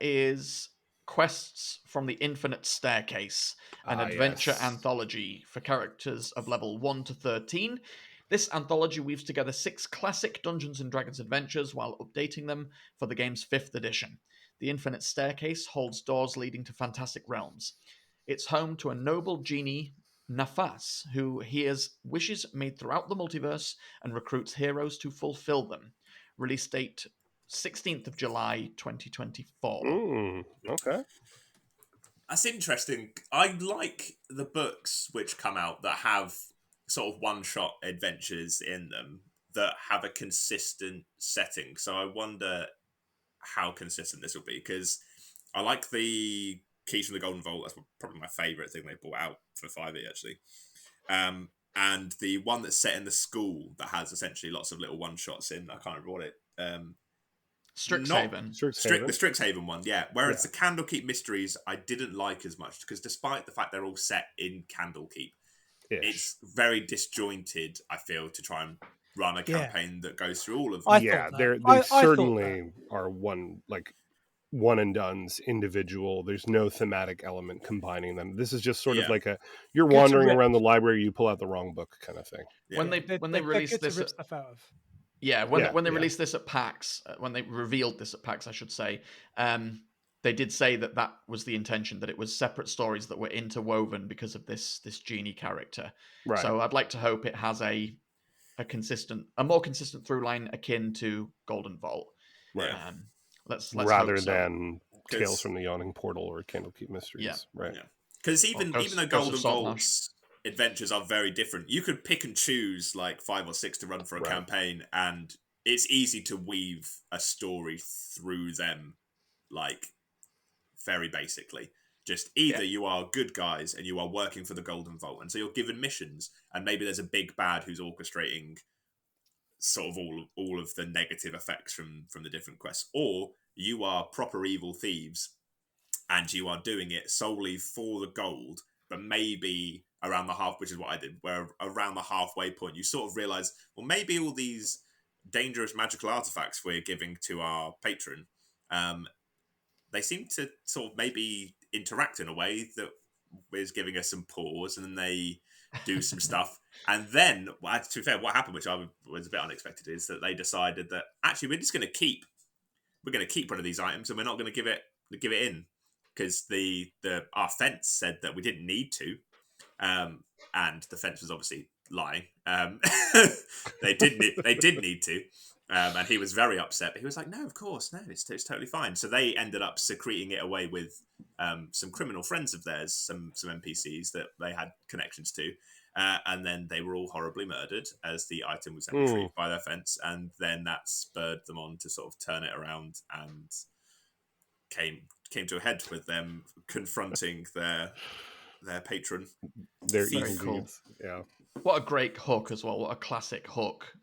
is Quests from the Infinite Staircase, an adventure anthology for characters of level 1 to 13. This anthology weaves together 6 classic Dungeons & Dragons adventures while updating them for the game's 5th edition. The Infinite Staircase holds doors leading to fantastic realms. It's home to a noble genie, Nafas, who hears wishes made throughout the multiverse and recruits heroes to fulfill them. Release date 16th of July, 2024. Okay. That's interesting. I like the books which come out that have sort of one-shot adventures in them that have a consistent setting. So I wonder how consistent this will be, because I like the Keys from the Golden Vault. That's probably my favourite thing they brought out for 5e, actually. And the one that's set in the school that has essentially lots of little one-shots in. I can't remember what it... Strixhaven. The Strixhaven one, yeah. Whereas the Candlekeep Mysteries, I didn't like as much, because despite the fact they're all set in Candlekeep, it's very disjointed, I feel, to try and run a campaign that goes through all of them. They certainly are one and done's individual. There's no thematic element combining them. This is just sort of like you're wandering around the library, you pull out the wrong book kind of thing. Yeah. When they released this rip stuff out of. Yeah, when they Yeah. released this at PAX, when they revealed this at PAX, I should say, they did say that that was the intention, that it was separate stories that were interwoven because of this genie character. Right. So I'd like to hope it has a more consistent through line akin to Golden Vault. Right. Let's Rather hope so. than Tales 'Cause- from the Yawning Portal or Candlekeep Yeah. Mysteries. Right. Yeah. Because even though Ghost of Golden Saltmarsh. Vault's adventures are very different, you could pick and choose like 5 or 6 to run for a Right. campaign, and it's easy to weave a story through them, like very basically. Just either you are good guys and you are working for the Golden Vault, and so you're given missions, and maybe there's a big bad who's orchestrating sort of all of the negative effects from the different quests, or you are proper evil thieves and you are doing it solely for the gold, but maybe around the half, which is what I did, where around the halfway point you sort of realize, well, maybe all these dangerous magical artifacts we're giving to our patron, they seem to sort of maybe interact in a way that is giving us some pause, and then they do some stuff. And then, well, to be fair, what happened, which was a bit unexpected, is that they decided that actually we're going to keep one of these items, and we're not going to give it in, because our fence said that we didn't need to, and the fence was obviously lying. They did need to, and he was very upset. But he was like, "No, of course, no, it's totally fine." So they ended up secreting it away with some criminal friends of theirs, some NPCs that they had connections to. And then they were all horribly murdered as the item was then retrieved by their fence, and then that spurred them on to sort of turn it around, and came to a head with them confronting their patron. They're Very evil cool. deeds. Yeah. What a great hook as well. What a classic hook.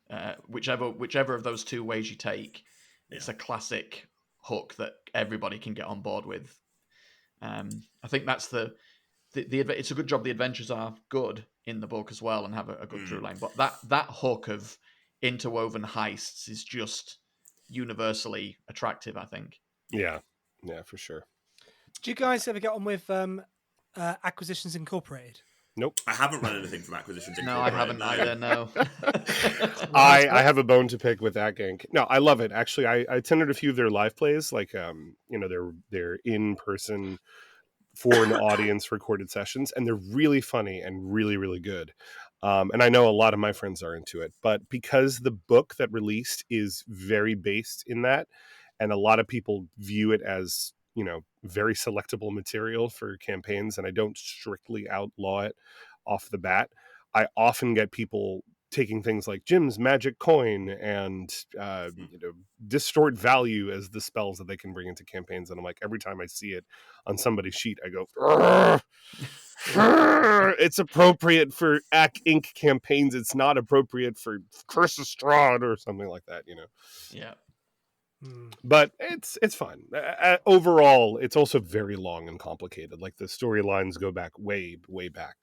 Whichever of those two ways you take, it's a classic hook that everybody can get on board with. I think that's the it's a good job the adventures are good in the book as well and have a good through line. But that hook of interwoven heists is just universally attractive, I think. Yeah. Yeah, for sure. Do you guys ever get on with Acquisitions Incorporated? Nope. I haven't run anything from Acquisitions No, I Incorporated. haven't either, no. I have a bone to pick with that gang. No, I love it. Actually, I attended a few of their live plays, like their in-person for an audience recorded sessions, and they're really funny and really, really good. And I know a lot of my friends are into it, but because the book that released is very based in that, and a lot of people view it as, very selectable material for campaigns, and I don't strictly outlaw it off the bat, I often get people taking things like Jim's magic coin and distort value as the spells that they can bring into campaigns. And I'm like, every time I see it on somebody's sheet, I go, it's appropriate for Ink campaigns. It's not appropriate for Curse of Strahd or something like that, Yeah. But it's fine. Overall, it's also very long and complicated. Like the storylines go back way, way back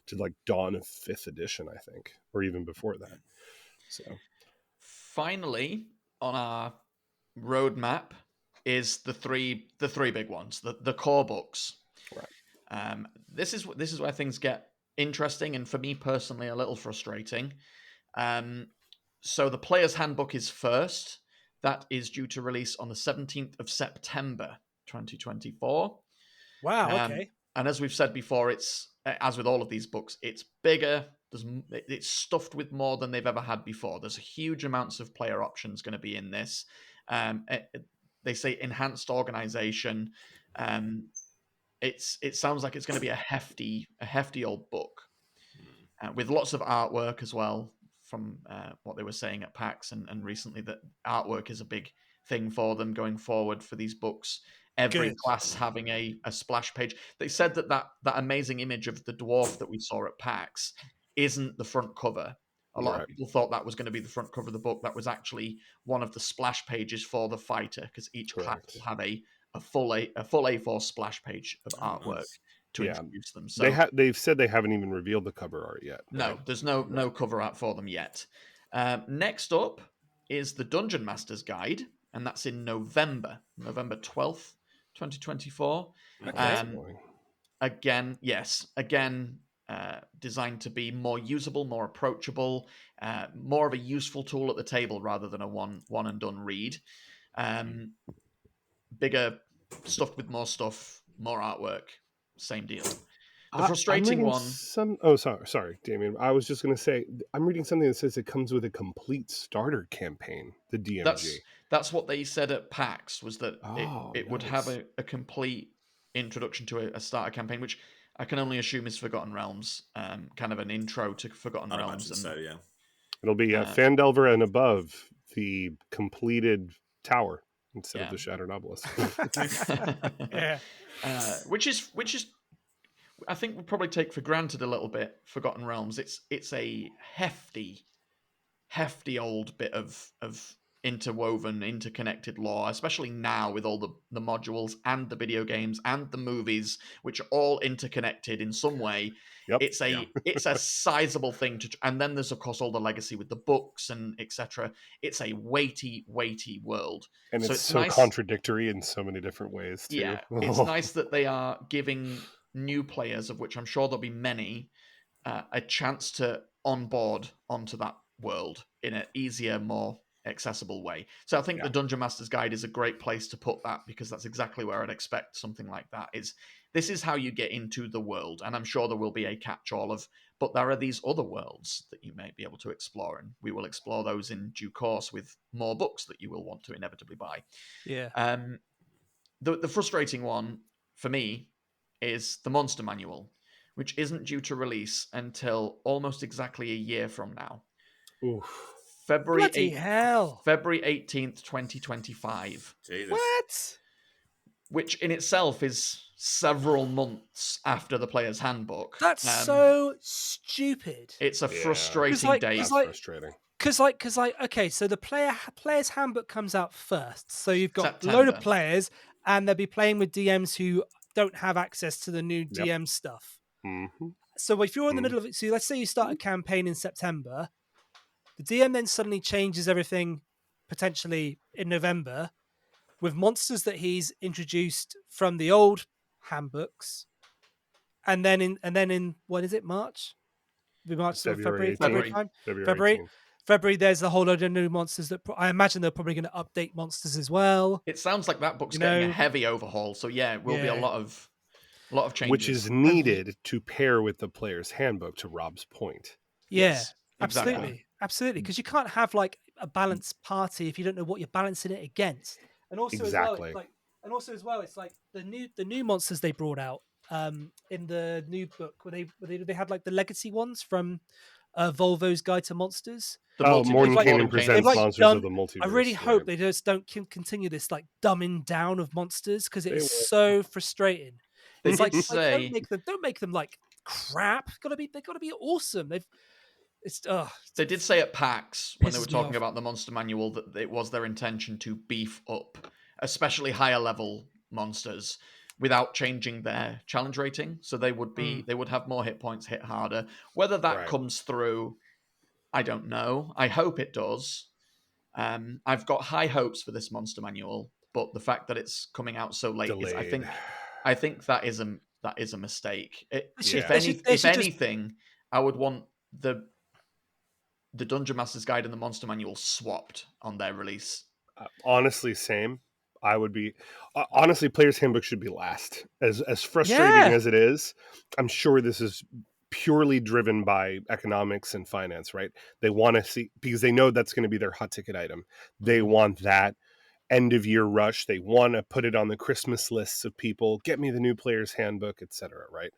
to like dawn of 5th edition, I think, or even before that. So finally, on our roadmap is the three big ones, the core books. Right. This is where things get interesting, and for me personally, a little frustrating. So the Player's Handbook is first. That is due to release on the 17th of September, 2024. Wow. Okay. And as we've said before, it's as with all of these books, it's bigger. It's stuffed with more than they've ever had before. There's huge amounts of player options going to be in this. They say enhanced organization. It sounds like it's going to be a hefty old book with lots of artwork as well. From what they were saying at PAX and recently, that artwork is a big thing for them going forward for these books. Every class having a splash page. They said that amazing image of the dwarf that we saw at PAX isn't the front cover. A lot of people thought that was going to be the front cover of the book. That was actually one of the splash pages for the fighter, because each class will have a full A4 splash page of artwork to introduce them. So they've said they haven't even revealed the cover art yet. No, there's no cover art for them yet. Next up is the Dungeon Master's Guide, and that's in November 12th, 2024. Okay. Again, designed to be more usable, more approachable, more of a useful tool at the table rather than a one and done read. Bigger, stuffed with more stuff, more artwork, same deal. The I'm frustrating reading one. Oh, sorry, Damien. I was just going to say I'm reading something that says it comes with a complete starter campaign. The DMG. That's what they said at PAX, was that it would have nice. a complete introduction to a starter campaign, which I can only assume is Forgotten Realms, kind of an intro to Forgotten I'd Realms. imagine so, yeah. It'll be Fandelver and above the completed tower instead of the Shattered Obelisk. Yeah. Which is I think we probably take for granted a little bit Forgotten Realms. It's a hefty old bit of interwoven, interconnected lore, especially now with all the modules and the video games and the movies, which are all interconnected in some way. Yep. It's a sizable thing and then there's of course all the legacy with the books and etc. It's a weighty world, and so it's so nice. Contradictory in so many different ways too. Yeah, it's nice that they are giving new players, of which I'm sure there'll be many, a chance to onboard onto that world in an easier, more accessible way. So I think the Dungeon Master's Guide is a great place to put that, because that's exactly where I'd expect something like that. This is how you get into the world, and I'm sure there will be a catch-all but there are these other worlds that you may be able to explore, and we will explore those in due course with more books that you will want to inevitably buy. Yeah. The frustrating one for me is the Monster Manual, which isn't due to release until almost exactly a year from now. Oof. Bloody hell. February 18th, 2025. Jesus. What? Which in itself is several months after the player's handbook. That's so stupid. It's a frustrating date. That's frustrating. Because okay, so the player's handbook comes out first. So you've got a September. load of players, and they'll be playing with DMs who don't have access to the new DM stuff. Mm-hmm. So if you're in the middle of it, so let's say you start a campaign in September, the DM then suddenly changes everything potentially in November with monsters that he's introduced from the old handbooks, and then in what is it, March? February time. February 18th. February, there's a whole load of new monsters that I imagine they're probably going to update monsters as well. It sounds like that book's getting a heavy overhaul. So it will be a lot of changes, which is needed to pair with the player's handbook. To Rob's point, yes, exactly. absolutely, because you can't have like a balanced party if you don't know what you're balancing it against. And also as well, it's like the new monsters they brought out in the new book where they had like the legacy ones from Volvo's Guide to Monsters. Mordenkainen presents Monsters of the Multiverse. I really hope they just don't continue this like dumbing down of monsters, because it is so frustrating. They it's did like, say don't make them like crap. They gotta be awesome. They did say at PAX when they were pisses me talking off. about the Monster Manual that it was their intention to beef up, especially higher level monsters, without changing their challenge rating. So they would have more hit points, hit harder. Whether that comes through, I don't know. I hope it does. I've got high hopes for this Monster Manual, but the fact that it's coming out so late is, I think that is a mistake. If anything, I would want the Dungeon Master's Guide and the Monster Manual swapped on their release. Honestly, same. I would be honestly, Player's Handbook should be last. As frustrating as it is, I'm sure this is purely driven by economics and finance, right? They want to see, because they know that's going to be their hot ticket item. They want that end of year rush. They want to put it on the Christmas lists of people. Get me the new Player's Handbook, etc. Right?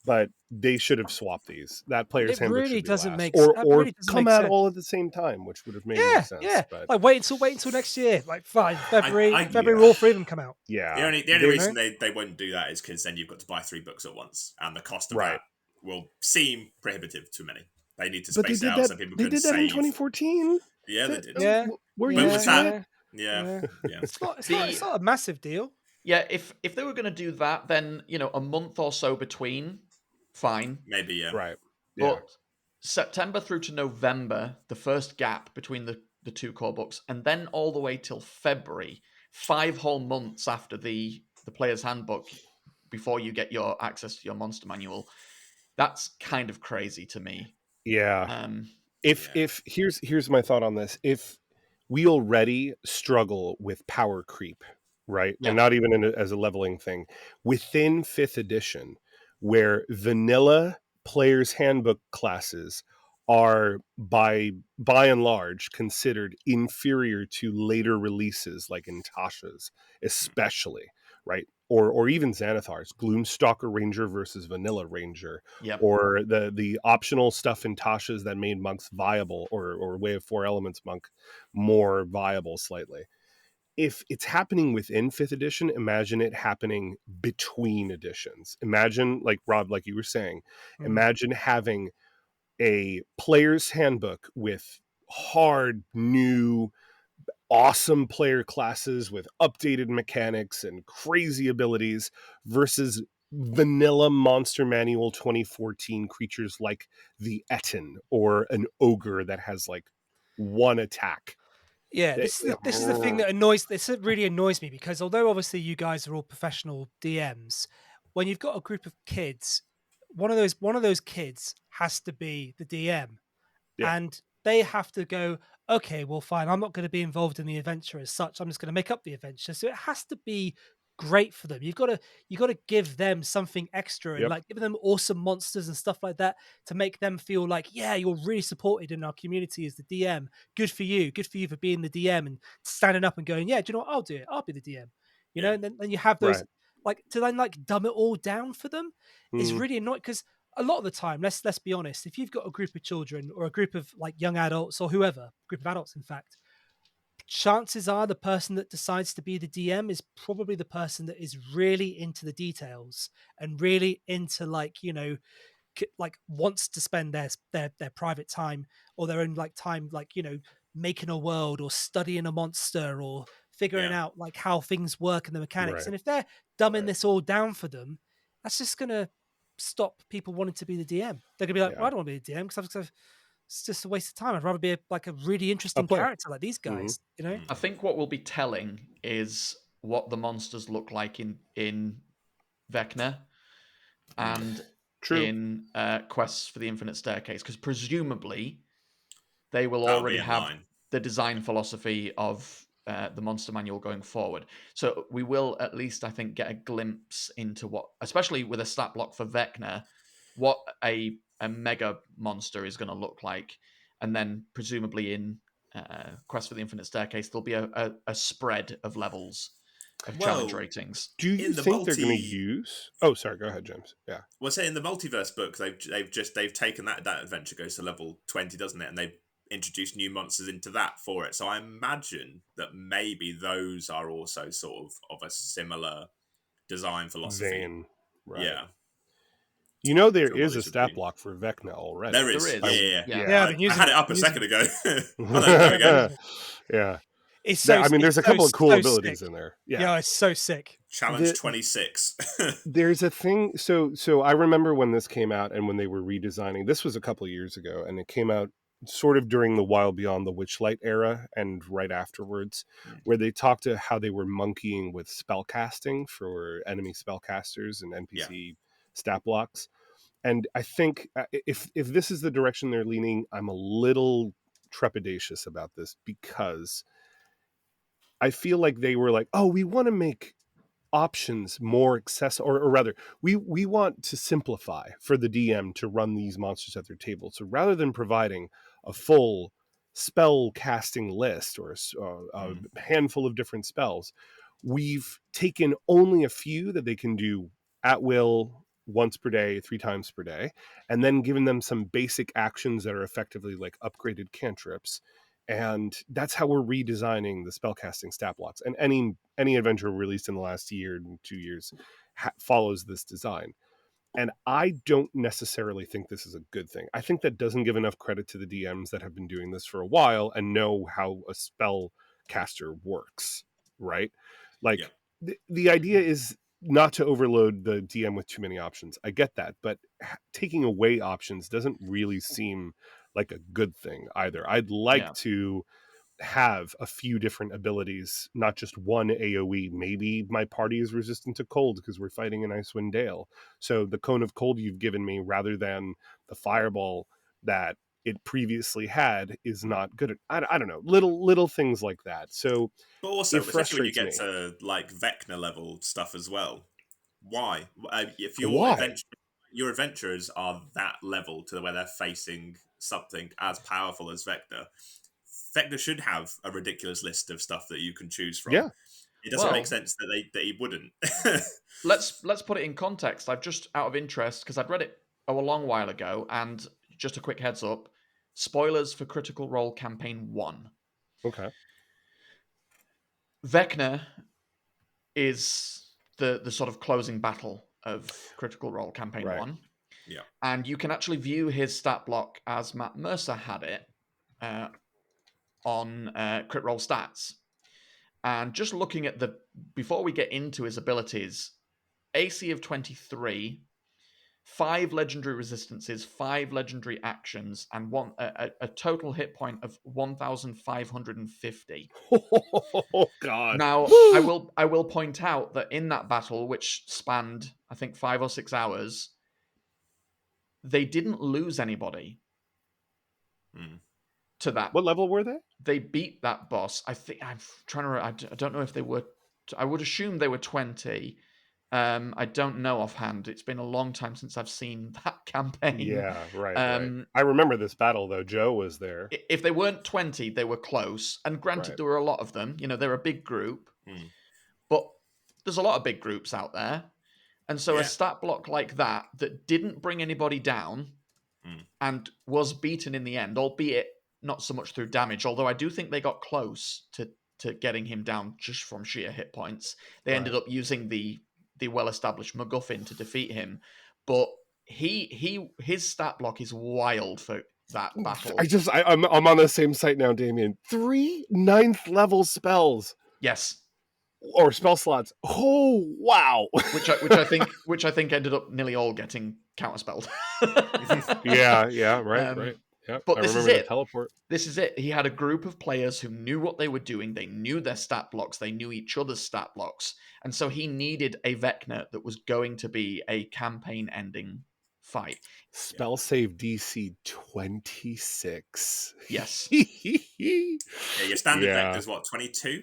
But they should have swapped these. That Player's Handbook really should be doesn't last, make or really come out all at the same time, which would have made more sense. Yeah, but like wait until next year. Like fine, February, February, all three of them come out. Yeah, the only reason they won't do that is because then you've got to buy 3 books at once, and the cost of that will seem prohibitive to many. They need to space it out so people can save. They did that in 2014. Yeah, they did. Yeah, It's not a massive deal. Yeah, if they were going to do that, then a month or so between, fine. Maybe, yeah. Right. But Yeah. September through to November, the first gap between the 2 core books, and then all the way till February, 5 whole months after the Player's Handbook, before you get your access to your Monster Manual. That's kind of crazy to me. Yeah. Um, If here's my thought on this. If we already struggle with power creep, right? Yeah. And not even as a leveling thing within 5th edition, where vanilla player's handbook classes are by and large considered inferior to later releases like in Tasha's, especially, right? Or even Xanathar's Gloomstalker Ranger versus Vanilla Ranger, Yep. or the optional stuff in Tasha's that made monks viable, or Way of Four Elements monk more viable slightly. If it's happening within 5th edition, imagine it happening between editions. Imagine, like Rob, like you were saying, imagine having a player's handbook with hard new awesome player classes with updated mechanics and crazy abilities versus vanilla Monster Manual 2014 creatures like the Etten or an ogre that has like one attack. Yeah, this is the thing that annoys. This really annoys me because although obviously you guys are all professional DMs, when you've got a group of kids, one of those kids has to be the DM, Yeah. and they have to go, okay, well, fine, I'm not going to be involved in the adventure as such. I'm just going to make up the adventure. So it has to be great for them. You got to give them something extra and Yep. like give them awesome monsters and stuff like that to make them feel like, yeah, you're really supported in our community as the DM. Good for you. Good for you for being the DM and standing up and going, yeah, do you know what? I'll do it. I'll be the DM. You know, Yeah. and then you have those Right. like to then like dumb it all down for them is Mm, really annoying because a lot of the time, let's be honest, if you've got a group of children or a group of like young adults or whoever, group of adults, in fact, chances are the person that decides to be the DM is probably the person that is really into the details and really into like, like wants to spend their private time or their own like time, like, making a world or studying a monster or figuring Yeah. out like how things work and the mechanics. right. And if they're dumbing Right. this all down for them, that's just gonna stop people wanting to be the DM. They're gonna be like, Yeah. well, I don't want to be the DM because it's just a waste of time. I'd rather be like a really A interesting player. character like these Mhm. guys, you know? I think what will be telling is what the monsters look like in Vecna and True. in Quests for the Infinite Staircase, because presumably they will That'll be already in have line. the design philosophy of the monster manual going forward. So we will at least, I think, get a glimpse into what, especially with a stat block for Vecna, what a mega monster is going to look like. And then presumably in Quest for the Infinite Staircase, there'll be a spread of levels of challenge Well, ratings. Do you in the think they're going to use? Oh, sorry. Go ahead, James. Yeah. well, say in the multiverse book, they've taken that adventure goes to level 20, doesn't it? And they've introduced new monsters into that for it. So I imagine that maybe those are also sort of a similar design philosophy. Vein. Right. Yeah, You know there to what is they a should stat be. block for Vecna already. There There is, is, yeah. yeah. Yeah, I've been I using had it. it up a Using second it. ago. Oh no, there we go. Yeah. It's so. I mean, It's there's a couple of cool so abilities sick. in there. Yeah. Yeah, it's so sick. Challenge The, 26. there's a thing. So I remember when this came out and when they were redesigning. This was a couple of years ago, and it came out sort of during the Wild Beyond the Witchlight era and right afterwards, where they talked to how they were monkeying with spellcasting for enemy spellcasters and Yeah. NPC stat blocks. And I think if this is the direction they're leaning, I'm a little trepidatious about this because I feel like they were like, oh, we want to make options more accessible, or rather, we want to simplify for the DM to run these monsters at their table. So rather than providing a full spell casting list or a handful of different spells, we've taken only a few that they can do at will once per day, 3 times per day, and then given them some basic actions that are effectively like upgraded cantrips. And that's how we're redesigning the spellcasting stat blocks. And any adventure released in the last year and 2 years follows this design. And I don't necessarily think this is a good thing. I think that doesn't give enough credit to the DMs that have been doing this for a while and know how a spell caster works, right? Yeah. Like the idea is not to overload the DM with too many options. I get that, but taking away options doesn't really seem like a good thing either. I'd like Yeah. to have a few different abilities, not just one AoE. Maybe my party is resistant to cold because we're fighting an Icewind Dale. So the Cone of Cold you've given me, rather than the Fireball that it previously had, is not good. I don't know, little things like that. So But also, it especially when you frustrates get me. to like Vecna level stuff as well. Why? If Why? your adventurers are that level to where they're facing something as powerful as Vecna, Vecna should have a ridiculous list of stuff that you can choose from. Yeah. It doesn't make Well, sense that he wouldn't. let's put it in context. I've just out of interest because I'd read it a long while ago, and just a quick heads up: spoilers for Critical Role Campaign 1. Okay. Vecna is the sort of closing battle of Critical Role Campaign Right. 1, Yeah. and you can actually view his stat block as Matt Mercer had it on Crit Roll Stats. And just looking at before we get into his abilities, AC of 23, 5 legendary resistances, 5 legendary actions, and a total hit point of 1,550. Oh God. Now, I will point out that in that battle, which spanned I think 5 or 6 hours, they didn't lose anybody to that. What level were they? They beat that boss. I think I'm trying to. I don't know if they were. I would assume they were 20. I don't know offhand. It's been a long time since I've seen that campaign. Yeah, right. I remember this battle though. Joe was there. If they weren't 20, they were close. And granted, Right. there were a lot of them. You know, they're a big group, Mm. but there's a lot of big groups out there. And so a Yeah. stat block like that didn't bring anybody down and was beaten in the end, albeit not so much through damage, although I do think they got close to getting him down just from sheer hit points. They ended up using the well-established MacGuffin to defeat him, but his stat block is wild for that battle. I'm on the same site now, Damien. 3 9th level spells. Yes. Or spell slots. Oh wow. which I think ended up nearly all getting counterspelled. yeah, right. Yeah, But I this is remember the it. teleport. This is it. He had a group of players who knew what they were doing. They knew their stat blocks. They knew each other's stat blocks. And so he needed a Vecna that was going to be a campaign-ending fight. Spell save DC 26. Yes. Yeah, your standard vector's what, 22?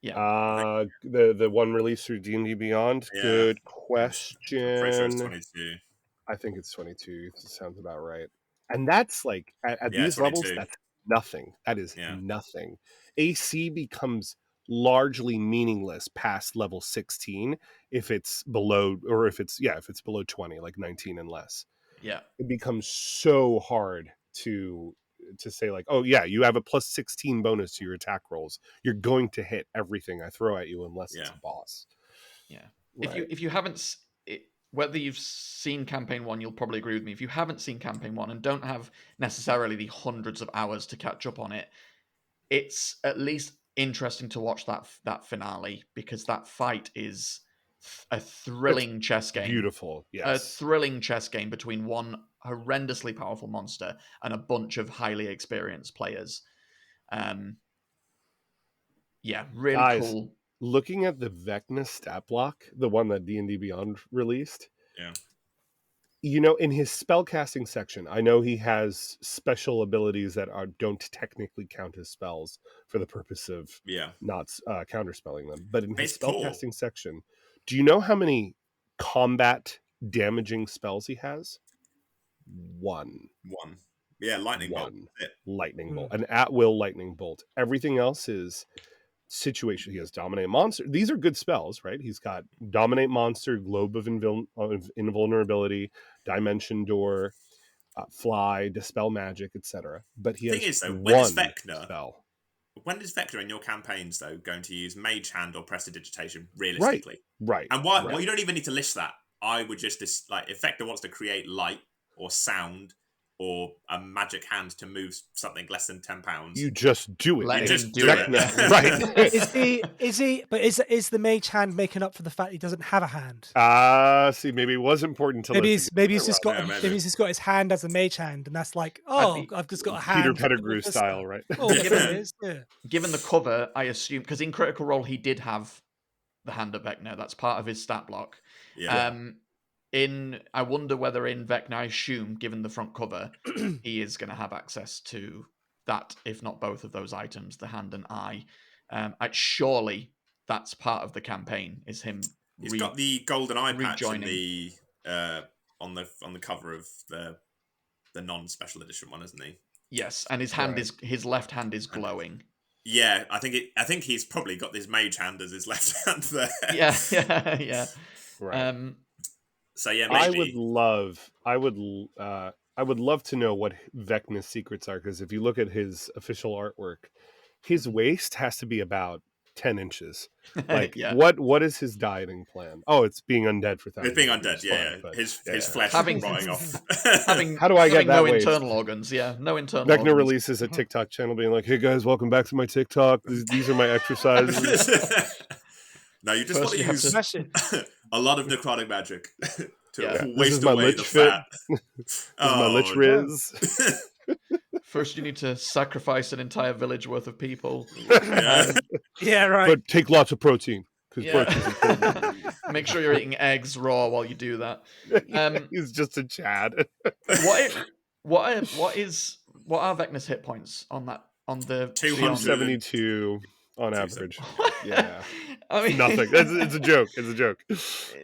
Yeah. The one released through D&D Beyond. Yeah. Good I'm pretty sure it's question. 22. I think it's 22. It sounds about right. And that's like at these 22. levels, that's nothing. That is nothing. AC becomes largely meaningless past level 16 if it's below, or if it's below 20, like 19 and less. Yeah. It becomes so hard to say like, oh yeah, you have a plus 16 bonus to your attack rolls. You're going to hit everything I throw at you unless it's a boss. Yeah. Right. If you haven't whether you've seen campaign 1, you'll probably agree with me. If you haven't seen campaign 1 and don't have necessarily the hundreds of hours to catch up on it, it's at least interesting to watch that finale, because that fight is a thrilling chess game. Beautiful. Yes. A thrilling chess game between one horrendously powerful monster and a bunch of highly experienced players. Really Guys, cool. Looking at the Vecna stat block, the one that D&D Beyond released, in his spellcasting section, I know he has special abilities that don't technically count as spells for the purpose of not counterspelling them. But in his spellcasting section, do you know how many combat damaging spells he has? One. Yeah, lightning bolt. Lightning bolt. An at-will lightning bolt. Everything else is situation. He has dominate monster. These are good spells, right? He's got dominate monster, globe of invulnerability, dimension door, fly, dispel magic, etc. But he has one spell. When is Vecna in your campaigns though going to use mage hand or prestidigitation realistically? Right. And why? Well, you don't even need to list that. I would just like if Vecna wants to create light or sound or a magic hand to move something less than £10. You just do it. Let You him just do do it. it. Yeah. Right. Is the mage hand making up for the fact he doesn't have a hand? See, maybe it was important to listen. Maybe he's just got Yeah, maybe he's just got his hand as a mage hand, and that's like, be- I've just got a Peter hand. Pettigrew with this style, stuff. right? Oh, there Given- it is. Yeah. Given the cover, I assume, because in Critical Role he did have the hand of Vecna. That's part of his stat block. Yeah. I wonder whether in Vecna, I assume, given the front cover, he is going to have access to that, if not both of those items, the hand and eye. Surely that's part of the campaign. Is him? He's got the golden eye patch in rejoining. the on the cover of the non-special edition one, isn't he? Yes, and his left hand is glowing. Yeah, I think he's probably got his mage hand as his left hand there. Yeah. Right. So yeah, I maybe. would love to know what Vecna's secrets are, because if you look at his official artwork, his waist has to be about 10 inches. Like, Yeah. what is his dieting plan? Oh, it's being undead for thousands. It's being of undead, years, fine, but his flesh Having- is rotting off. How do I get that no waist? internal organs? Yeah, no internal Vecna organs. releases a TikTok channel being like, "Hey guys, welcome back to my TikTok. These are my exercises." No, you just First want to you have use Smash it. a lot of necrotic magic to Yeah. This waste is my away lich the fit. fat. This is my lich riz. First, you need to sacrifice an entire village worth of people. Yeah. Yeah, right. But take lots of protein, because Yeah. protein's important. Make sure you're eating eggs raw while you do that. He's just a Chad. What are Vecna's hit points on the 200. 272 on average. Yeah. I mean, Nothing. It's a joke. It's a joke.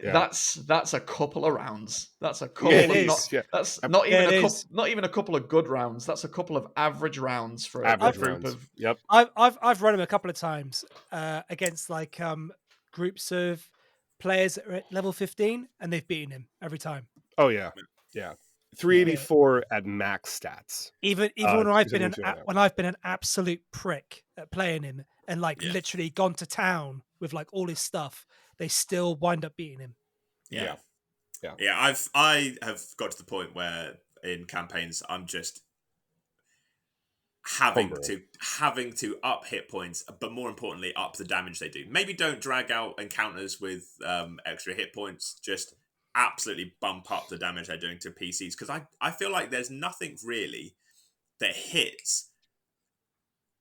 Yeah. That's a couple of rounds. That's a couple. Yeah, of it not, is, yeah. That's not even Yeah, it a couple. is. Not even a couple of good rounds. That's a couple of average rounds for Average a group rounds. of. Yep. I've run him a couple of times against like groups of players that are at level 15, and they've beaten him every time. Oh yeah. Yeah. 384 at max stats. Even when I've been 272 an absolute prick at playing him and like Yeah. literally gone to town with like all his stuff, they still wind up beating him. Yeah. Yeah. Yeah, I have got to the point where in campaigns I'm just having to up hit points, but more importantly up the damage they do. Maybe don't drag out encounters with extra hit points, just absolutely bump up the damage they're doing to PCs, because I feel like there's nothing really that hits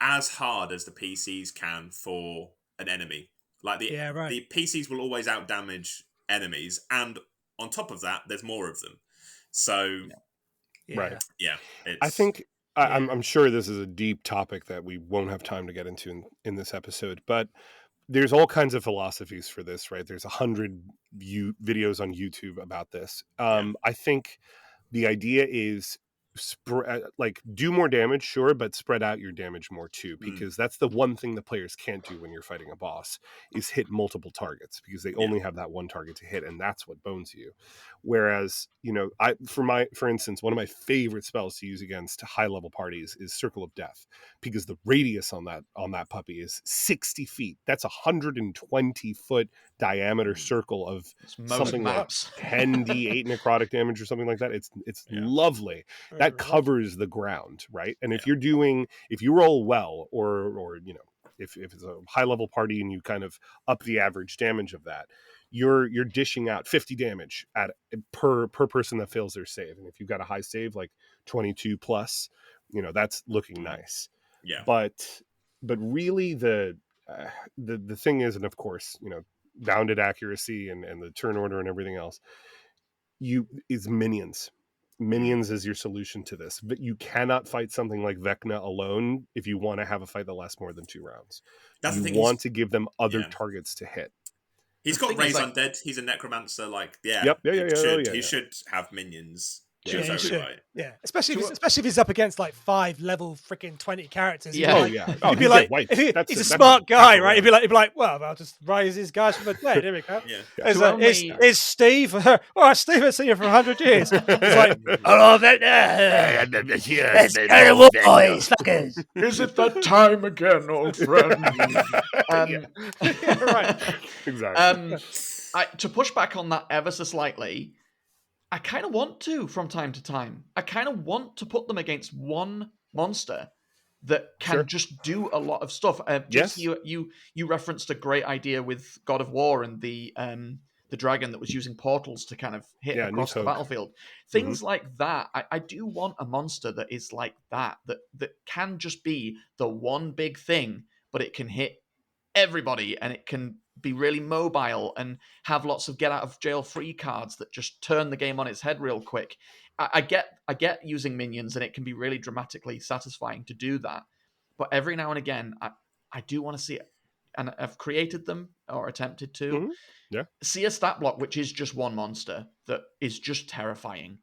as hard as the PCs can for an enemy. Like the PCs will always out damage enemies, and on top of that, there's more of them. So, Right. Yeah. I think I'm sure this is a deep topic that we won't have time to get into in this episode, but there's all kinds of philosophies for this, right? There's 100 videos on YouTube about this. I think the idea is do more damage, sure, but spread out your damage more too, because that's the one thing the players can't do when you're fighting a boss is hit multiple targets, because they only have that one target to hit, and that's what bones you. Whereas, for instance, one of my favorite spells to use against high level parties is Circle of Death, because the radius on that puppy is 60 feet. That's 120 foot diameter circle of something maps. like 10d8 necrotic damage or something like that. It's lovely. That covers the ground, right? And if you roll well, or if it's a high level party and you kind of up the average damage of that, you're dishing out 50 damage per person that fails their save. And if you've got a high save like 22 plus, that's looking nice. Yeah. But really the thing is, and of course, bounded accuracy and the turn order and everything else, is minions. Minions is your solution to this. But you cannot fight something like Vecna alone if you want to have a fight that lasts more than 2 rounds. You want to give them other targets to hit. He's got Raise Undead. He's a necromancer. He should have minions. Yeah, right. Yeah, especially if he's up against like 5 level freaking 20 characters. Yeah, he'd be like, he's a smart guy, right? He'd be like, well, I'll just raise these guys from the dead. Here we go. Is Steve? All right, Steve, I've seen you for 100 years. It's like, hello, Vecna. Let's go to war, boys, fuckers. Is it that time again, old friend? Right. Exactly. To push back on that ever so slightly, I kind of want to from time to time. I kind of want to put them against one monster that can Sure. just do a lot of stuff. Yes. You referenced a great idea with God of War and the dragon that was using portals to kind of hit Yeah, across the Newfolk. battlefield. Things like that. I do want a monster that is like that can just be the one big thing, but it can hit everybody and it can be really mobile and have lots of get out of jail free cards that just turn the game on its head real quick. I get using minions and it can be really dramatically satisfying to do that, but every now and again I do want to see it, and I've created them or attempted to Yeah. see a stat block which is just one monster that is just terrifying.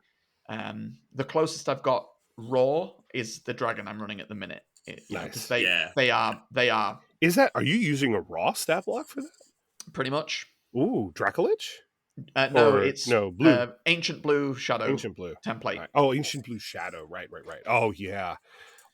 The closest I've got raw is the dragon I'm running at the minute. Because Nice. they are Are you using a raw stat block for that? pretty much. Ooh, Dracolich? No, Or it's no, blue. Ancient Blue Shadow Ancient blue. template. Right. Oh, ancient blue shadow. Right. Oh yeah.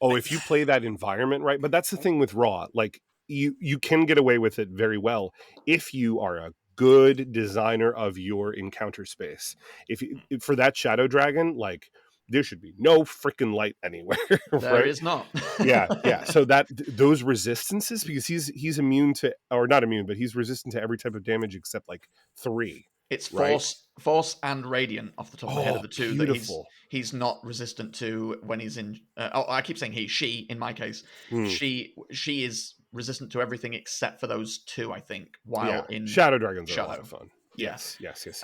Oh, if you play that environment right, but that's the thing with raw. Like you can get away with it very well if you are a good designer of your encounter space. If for that shadow dragon, like there should be no freaking light anywhere, There right? is not. Yeah. So those resistances, because he's immune to, or not immune, but he's resistant to every type of damage except like 3. It's Right? force and radiant off the top of my head of Oh, the two beautiful. that he's not resistant to when he's in. I keep saying she. In my case, Hmm. she is resistant to everything except for those two. I think Yeah, while in shadow dragons are a Shadow. lot of fun. Yeah. Yes.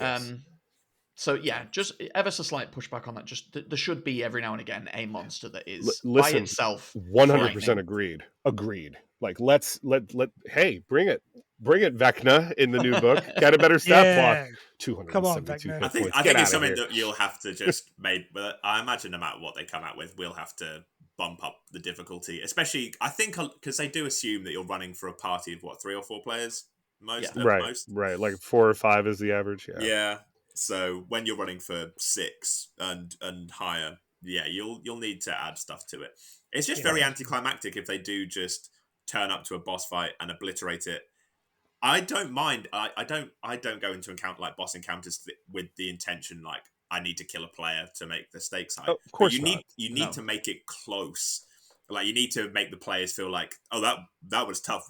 So yeah, just ever so slight pushback on that. Just there should be every now and again a monster that is by Listen, itself 100% frightening. agreed. Like let's hey, bring it Vecna in the new book. Got a better stat block. Yeah. Come on, 272 Vecna. hit points. I Get think it's out of something here. that you'll have to just make. But I imagine no matter what they come out with, we'll have to bump up the difficulty. Especially, I think because they do assume that you're running for a party of 3 or 4 players most Yeah. at most. Right. Like 4 or 5 is the average. Yeah. Yeah. So when you're running for 6 and higher, yeah, you'll need to add stuff to it. It's just very anticlimactic if they do just turn up to a boss fight and obliterate it. I don't mind. I don't go into like boss encounters with the intention like I need to kill a player to make the stakes high. Oh, of But course not. you need to make it close. Like you need to make the players feel like, oh, that was tough.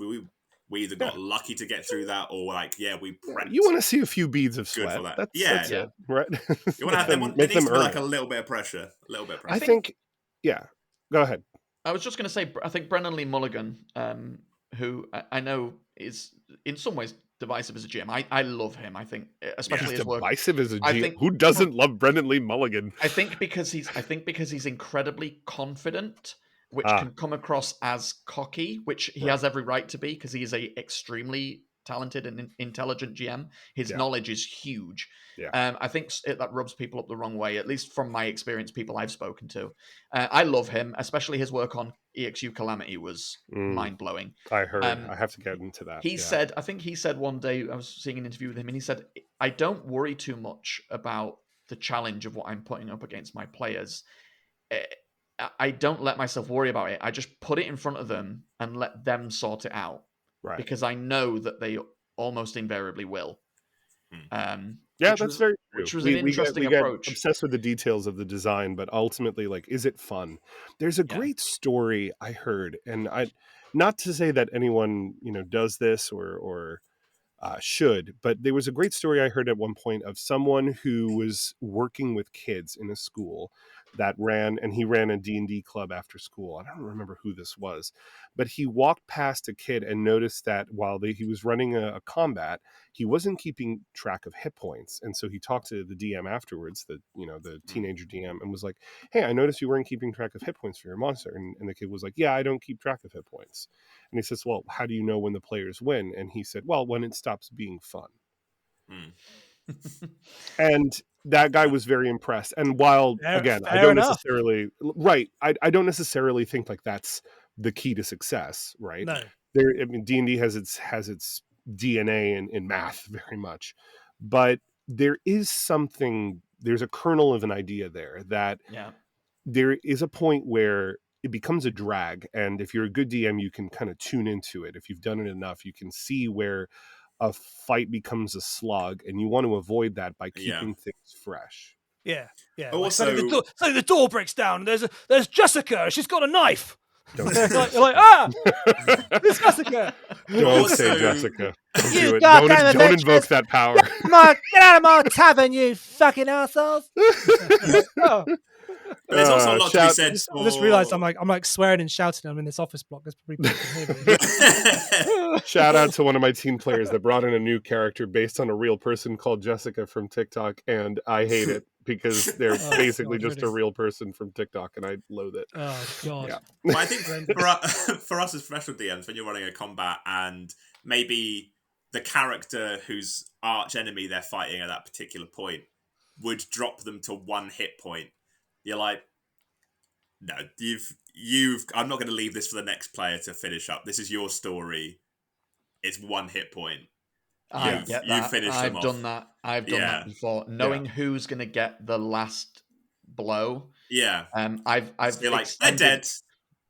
We either got lucky to get through that, or like, we prepped. You want to see a few beads of good sweat. for that. That's it, right? You want to have them. There needs to be like a little bit of pressure. A little bit of pressure. I think. Yeah. Go ahead. I was just going to say, I think Brennan Lee Mulligan, who I know is in some ways divisive as a GM. I love him. I think, especially his work. Divisive as a GM. think, Who doesn't love Brendan Lee Mulligan? I think because he's incredibly confident, which can come across as cocky, which he has every right to be because he is a extremely talented and intelligent GM. His knowledge is huge. I think that rubs people up the wrong way, at least from my experience, people I've spoken to. I love him, especially his work on EXU Calamity was mind-blowing. I heard. I have to get into that. I think he said one day, I was seeing an interview with him, and he said, I don't worry too much about the challenge of what I'm putting up against my players. I don't let myself worry about it. I just put it in front of them and let them sort it out. Right. Because I know that they almost invariably will. That's very true. Which was an interesting approach. Get obsessed with the details of the design, but ultimately, like, is it fun? There's a great story I heard, and not to say that anyone does this or should, but there was a great story I heard at one point of someone who was working with kids in a school that ran a D&D club after school. I don't remember who this was, but he walked past a kid and noticed that while he was running a combat, he wasn't keeping track of hit points. And so he talked to the DM afterwards, the teenager DM, and was like, hey, I noticed you weren't keeping track of hit points for your monster. And the kid was like, yeah, I don't keep track of hit points. And he says, well, how do you know when the players win? And he said, well, when it stops being fun. And that guy was very impressed. And while, again, I don't necessarily, I don't necessarily think like that's the key to success, right? No. D&D has its DNA in math very much. But there's a kernel of an idea there that there is a point where it becomes a drag. And if you're a good DM, you can kind of tune into it. If you've done it enough, you can see where a fight becomes a slog, and you want to avoid that by keeping things fresh. Yeah. Like Also, suddenly the door breaks down. And there's Jessica. She's got a knife. Don't You're say like, ah, it's Jessica. Don't say Also- Jessica. Don't You do it. goddamn Don't invoke adventurous. that power. Get out of my tavern, you fucking assholes. Oh. but there's also a lot to be said I just realized I'm like swearing and shouting. I'm in this office block. That's probably people can hear me. Shout out to one of my team players that brought in a new character based on a real person called Jessica from TikTok, and I hate it because they're basically just a real person from TikTok, and I loathe it. Oh god. Yeah. But I think for us as professional DMs, when you're running a combat and maybe the character whose arch enemy they're fighting at that particular point would drop them to 1 hit point, you're like, no, you've. I'm not going to leave this for the next player to finish up. This is your story. It's 1 hit point. I get that. I've done that. I've done that before. Knowing who's going to get the last blow. Yeah. I've so like they're dead,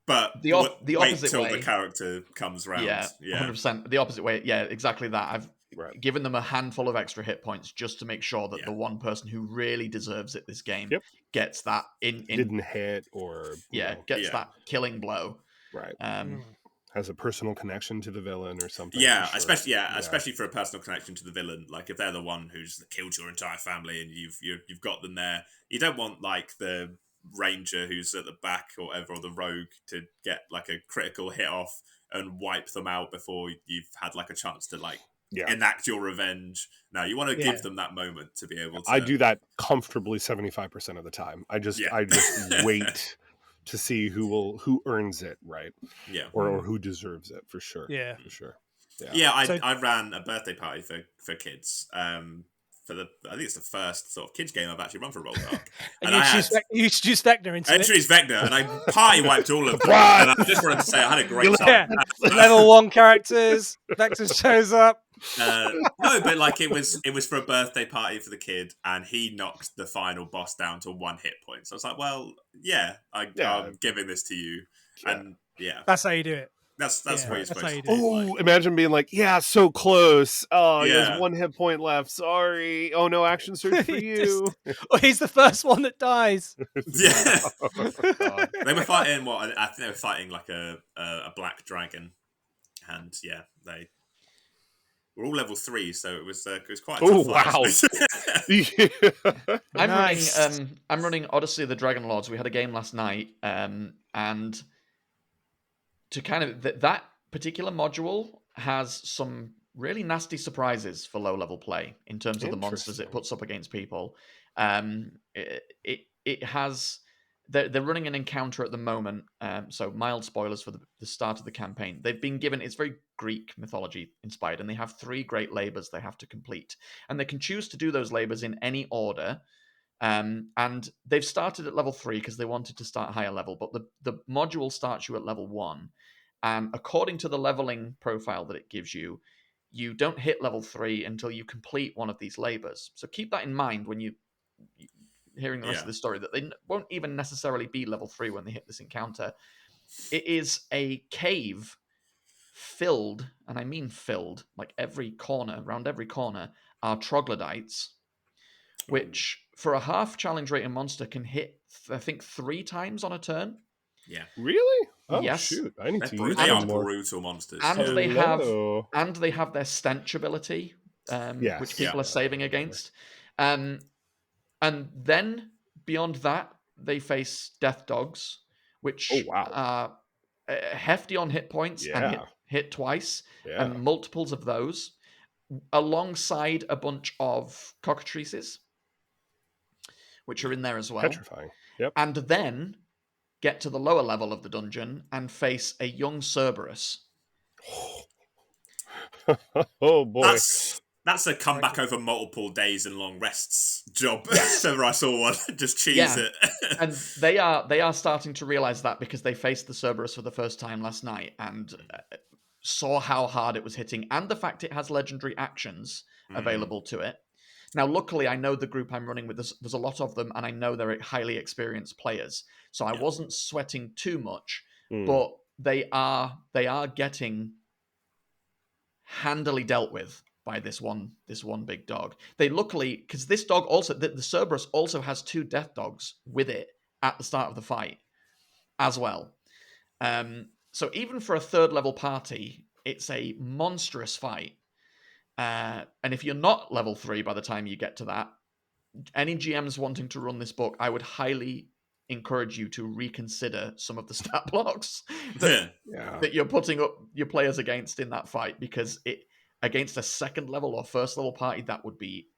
but the wait opposite till way. the character comes round. Yeah, 100%. The opposite way. Yeah, exactly that. I've given them a handful of extra hit points just to make sure that the one person who really deserves it this game gets that didn't hit or gets that killing blow. Right. Has a personal connection to the villain or something. Yeah, sure. especially for a personal connection to the villain. Like if they're the one who's killed your entire family and you've got them there, you don't want like the ranger who's at the back or whatever, or the rogue to get like a critical hit off and wipe them out before you've had like a chance to like enact your revenge. No, you want to give them that moment to be able to. I do that comfortably 75% of the time. I just wait to see who earns it, right? Yeah. Or who deserves it, for sure. Yeah. For sure. Yeah, I ran a birthday party for kids. I think it's the first sort of kids game I've actually run for Warlock. And you introduced Vecna into it. I introduced Vecna, and I party wiped all of them. And I just wanted to say I had a great time. Level 1 characters. Vecna shows up. No, but like it was for a birthday party for the kid, and he knocked the final boss down to 1 hit point. So I was like, well, I'm giving this to you, and that's how you do it. That's what you're supposed to do. Oh, imagine being like, so close. Oh, he has 1 hit point left. Sorry. Oh no, action surge for you. He's the first one that dies. Yeah. They were fighting I think they were fighting like a black dragon, and they were all level 3, so it was quite. Oh wow! I'm running Odyssey of the Dragon Lords. We had a game last night, and to kind of that particular module has some really nasty surprises for low level play in terms of the monsters it puts up against people. It has. They're running an encounter at the moment, so mild spoilers for the start of the campaign. They've been given, it's very Greek mythology inspired, and they have 3 great labors they have to complete. And they can choose to do those labors in any order. And they've started at level 3 because they wanted to start higher level, but the module starts you at level 1. And according to the leveling profile that it gives you, you don't hit level 3 until you complete one of these labors. So keep that in mind when you hearing the rest of the story, that they won't even necessarily be level 3 when they hit this encounter. It is a cave filled, and I mean filled, like around every corner are troglodytes, which for a half challenge rating monster can hit, I think, 3 times on a turn. Yeah. Really? Oh, yes. Shoot. I need to use They are more. brutal monsters. And they have their stench ability, which people are saving against. And then beyond that, they face death dogs, which are hefty on hit points and hit twice, and multiples of those, alongside a bunch of cockatrices, which are in there as well. Petrifying. Yep. And then get to the lower level of the dungeon and face a young Cerberus. Oh boy. That's a comeback over multiple days and long rests job. If ever I saw one, just cheese it. And they are starting to realize that because they faced the Cerberus for the first time last night and saw how hard it was hitting, and the fact it has legendary actions available to it. Now, luckily, I know the group I'm running with, there's a lot of them, and I know they're highly experienced players, so I wasn't sweating too much, but they are getting handily dealt with by this one big dog. They luckily, because this dog also, the Cerberus also has 2 death dogs with it at the start of the fight as well. So even for a 3rd level party, it's a monstrous fight. And if you're not level 3 by the time you get to that, any GMs wanting to run this book, I would highly encourage you to reconsider some of the stat blocks that you're putting up your players against in that fight, because against a 2nd level or 1st level party, that would be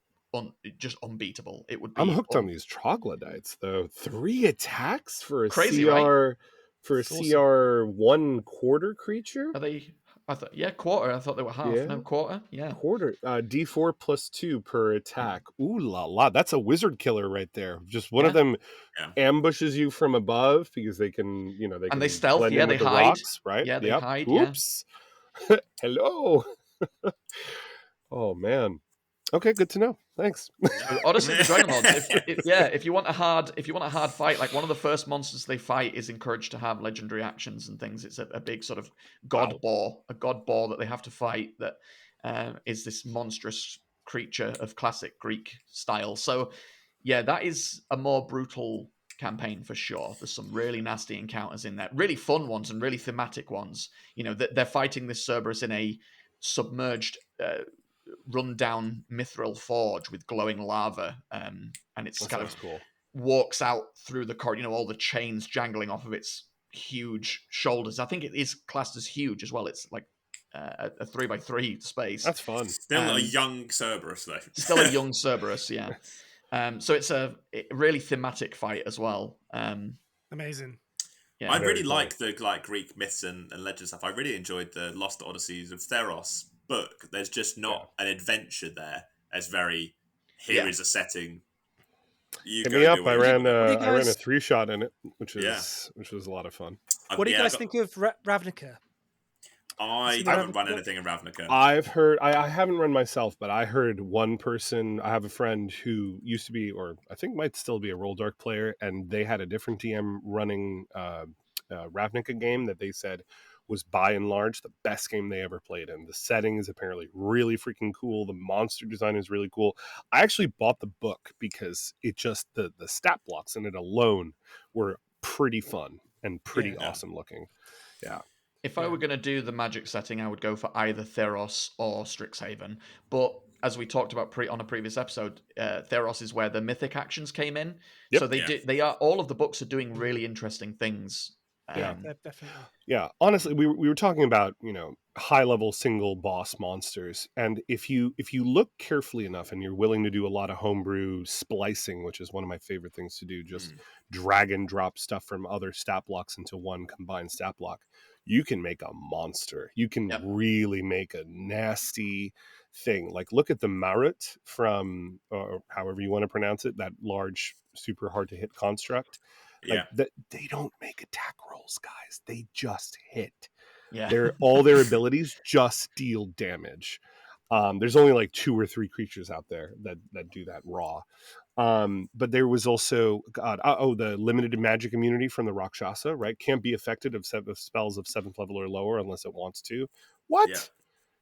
just unbeatable. It would be. I'm hooked on these troglodytes though. 3 attacks for a crazy, CR, right? for a CR 1/4 creature. Are they? I thought quarter. I thought they were half. Yeah. No, quarter. Yeah, quarter. D4 +2 per attack. Ooh la la! That's a wizard killer right there. Just one of them ambushes you from above because they can, they stealth. blend in with the hide. rocks, right? Yeah, they hide. Oops. Hello. Oh man. Okay, good to know. Thanks. Odyssey of the Dragon Lords. If you want a hard fight, like one of the first monsters they fight is encouraged to have legendary actions and things. It's a big sort of god boar that they have to fight. That is this monstrous creature of classic Greek style. So, yeah, that is a more brutal campaign for sure. There's some really nasty encounters in there, really fun ones and really thematic ones. They're fighting this Cerberus in a submerged. Run-down mithril forge with glowing lava, and it's kind of cool. Walks out through the corridor, all the chains jangling off of its huge shoulders. I think it is classed as huge as well. It's like a 3x3 space. That's fun. Still a young Cerberus though. Still a young Cerberus, yeah. So it's a really thematic fight as well. Amazing. Yeah, I really like the Greek myths and legends stuff. I really enjoyed the Lost Odysseys of Theros book. There's just not an adventure there. It's very here is a setting. Hit me up. I ran a 3-shot in it, which was a lot of fun. What do you guys think of Ravnica? I haven't run anything in Ravnica. I've heard, I haven't run myself, but I heard one person, I have a friend who used to be, or I think might still be a Roll Dark player, and they had a different DM running Ravnica game that they said was by and large the best game they ever played in. The setting is apparently really freaking cool. The monster design is really cool. I actually bought the book because it just, the stat blocks in it alone were pretty fun and pretty awesome looking. Yeah. If I were going to do the magic setting, I would go for either Theros or Strixhaven. But as we talked about on a previous episode, Theros is where the mythic actions came in. Yep. So they are, all of the books are doing really interesting things. Yeah, definitely. Yeah, honestly, we were talking about, high level single boss monsters, and if you look carefully enough and you're willing to do a lot of homebrew splicing, which is one of my favorite things to do, just drag and drop stuff from other stat blocks into one combined stat block, you can make a monster. You can really make a nasty thing. Like, look at the Marut from, or however you want to pronounce it, that large, super hard to hit construct. They don't make attack rolls, guys. They just hit. Yeah. All their abilities just deal damage. There's only like 2 or 3 creatures out there that do that raw. But there was also the limited magic immunity from the Rakshasa, right? Can't be affected of spells of 7th level or lower unless it wants to. What?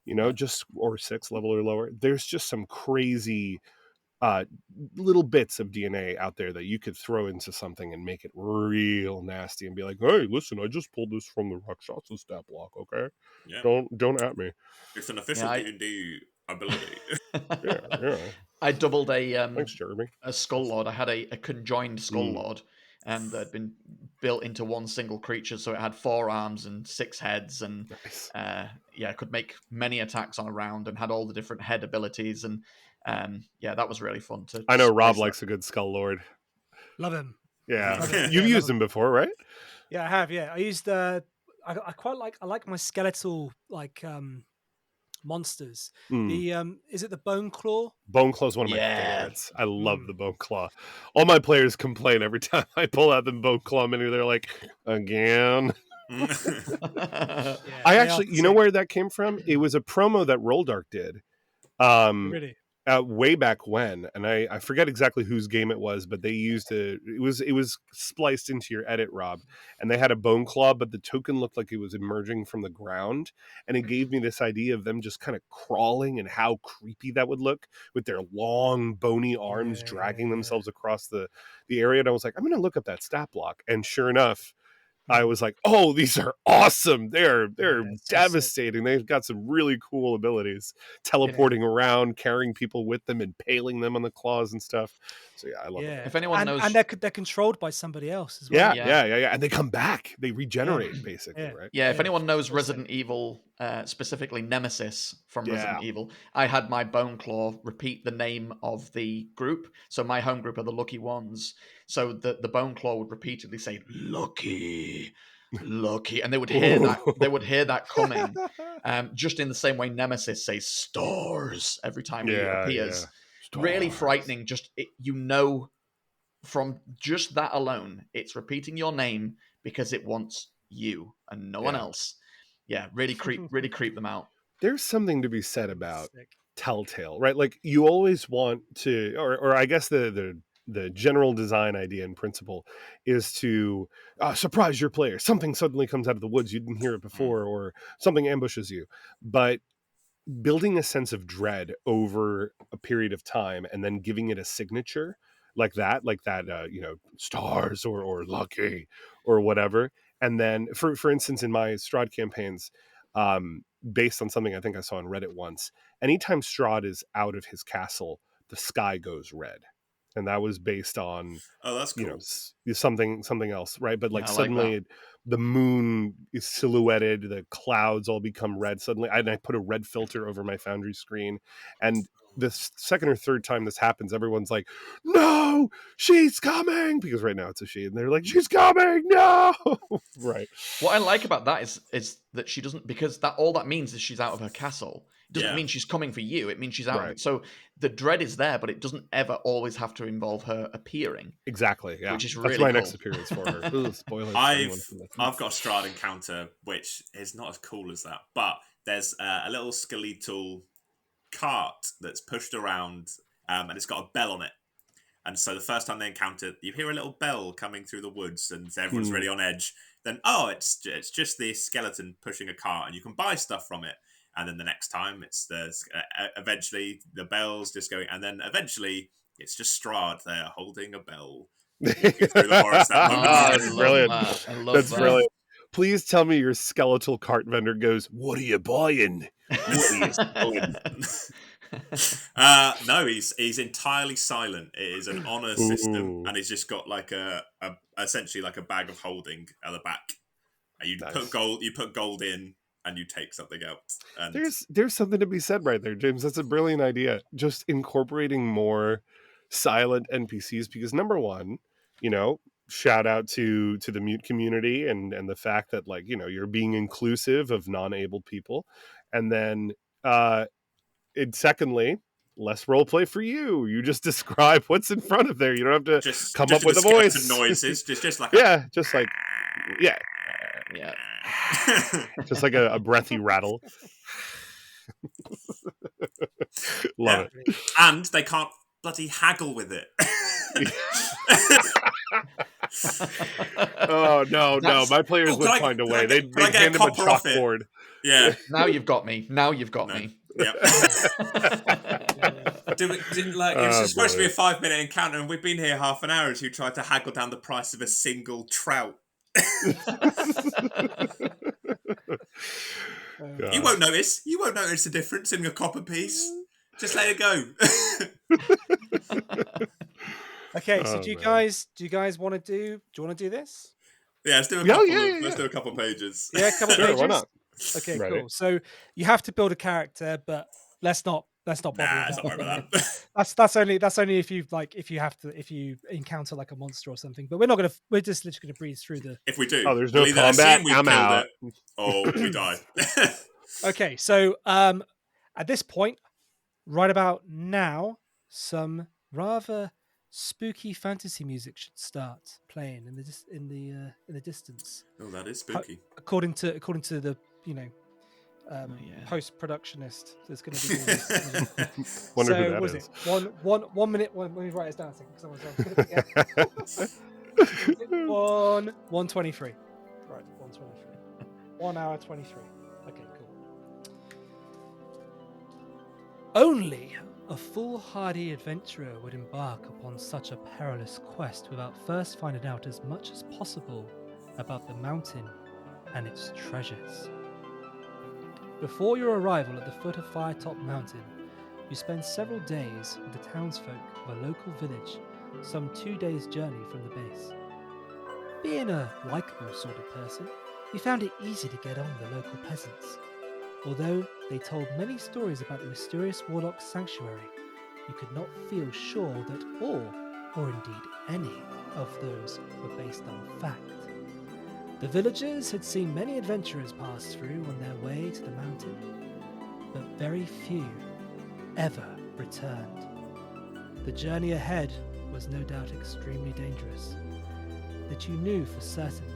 Yeah. Just or 6th level or lower. There's just some crazy little bits of DNA out there that you could throw into something and make it real nasty and be like, hey, listen, I just pulled this from the Rakshasa stat block, okay? Yeah. Don't at me. It's an official D&D ability. yeah. I doubled a thanks, Jeremy. A Skull Lord. I had a conjoined Skull Lord, and that had been built into one single creature, so it had 4 arms and 6 heads, and could make many attacks on a round, and had all the different head abilities, and that was really fun to. I know Rob likes a good Skull Lord. Love him. Yeah, you've used him before, right? Yeah, I have. Yeah, I used. I like my skeletal monsters. The is it the Bone Claw? Bone Claw is one of my favorites. I love the Bone Claw. All my players complain every time I pull out the Bone Claw menu. They're like, again. I actually, you know where that came from? It was a promo that Roll Dark did. Really? way back when, and I forget exactly whose game it was, but they used it was spliced into your edit, Rob, and they had a bone claw, but the token looked like it was emerging from the ground, and it gave me this idea of them just kind of crawling and how creepy that would look with their long bony arms dragging themselves across the area. And I was like, I'm gonna look up that stat block, and sure enough, I was like, oh, these are awesome. They're devastating. They've got some really cool abilities. Teleporting around, carrying people with them, impaling them on the claws and stuff. So yeah, I love it. If anyone knows, and they're controlled by somebody else as well. Yeah. And they come back. They regenerate basically, right? Yeah, if anyone knows Resident Evil, specifically Nemesis from Resident Evil, I had my Bone Claw repeat the name of the group. So my home group are the Lucky Ones. So the Bone Claw would repeatedly say "Lucky, Lucky," and they would hear that. They would hear that coming, just in the same way Nemesis says "Stars" every time he appears. Really frightening. Just from just that alone, it's repeating your name because it wants you and no one else. Yeah, really creep them out. There's something to be said about Telltale, right? Like you always want to, or I guess the general design idea and principle is to surprise your player. Something suddenly comes out of the woods, you didn't hear it before, or something ambushes you. But building a sense of dread over a period of time and then giving it a signature like that, stars or lucky or whatever. And then for instance, in my Strahd campaigns, based on something I think I saw on Reddit once, anytime Strahd is out of his castle, the sky goes red. And that was based on, that's cool. Something else, right? But suddenly the moon is silhouetted, the clouds all become red suddenly. And I put a red filter over my Foundry screen. And the second or third time this happens, everyone's like, no, she's coming. Because right now it's a she. And they're like, she's coming. No. Right. What I like about that is that she doesn't, because all that means is she's out of her castle. It doesn't mean she's coming for you. It means she's out of it. So the dread is there, but it doesn't ever always have to involve her appearing. Exactly. Yeah. Which is really That's my cool. next appearance for her. Ooh, spoilers. I've got a Strahd encounter, which is not as cool as that, but there's a little skeletal cart that's pushed around, and it's got a bell on it. And so the first time they encounter it, you hear a little bell coming through the woods, and everyone's really on edge. Then, it's just the skeleton pushing a cart, and you can buy stuff from it. And then the next time, it's eventually the bell's just going, and then eventually it's just Strahd there holding a bell walking through the forest. That's brilliant. I love that. Brilliant. Please tell me your skeletal cart vendor goes, "What are you buying? What are you selling?" No, he's entirely silent. It is an honor system, and he's just got like essentially like a bag of holding at the back. And you put gold in, and you take something out. And there's something to be said right there, James. That's a brilliant idea. Just incorporating more silent NPCs, because number one, shout out to the mute community and the fact that you're being inclusive of non-abled people, and then secondly, less roleplay for you. You just describe what's in front of there. You don't have to come up with a voice. Noises, just like just like a breathy rattle. Love it. And they can't bloody haggle with it. Oh no, my players would find a way. They'd hand him a chalkboard. Yeah. Now you've got me. Yep. It was supposed to be a 5-minute encounter, and we've been here half an hour as you tried to haggle down the price of a single trout. You won't notice. You won't notice the difference in your copper piece. Just let it go. Okay, so do you guys want to do this? Yeah, let's do a couple. Let's do a couple pages. Yeah, a couple pages. Why not? Okay, cool. So you have to build a character, but let's not bother let's not worry about that. That's only if you encounter like a monster or something. But we're just literally gonna breeze through the. If we do, there's no combat. I'm out. Or we die. Okay, so at this point, right about now, some rather spooky fantasy music should start playing in the distance. Oh, that is spooky. According to the post-productionist that's going to be doing this. Wonder who So that what is is. it? 1 minute. Let me write this down a second because I was going to forget. 1:23. Right, 1:23. 1 hour 23. Okay, cool. Only a foolhardy adventurer would embark upon such a perilous quest without first finding out as much as possible about the mountain and its treasures. Before your arrival at the foot of Firetop Mountain, you spend several days with the townsfolk of a local village, some 2 days' journey from the base. Being a likeable sort of person, you found it easy to get on with the local peasants. Although they told many stories about the mysterious Warlock sanctuary, you could not feel sure that all, or indeed any, of those were based on fact. The villagers had seen many adventurers pass through on their way to the mountain, but very few ever returned. The journey ahead was no doubt extremely dangerous, that you knew for certain.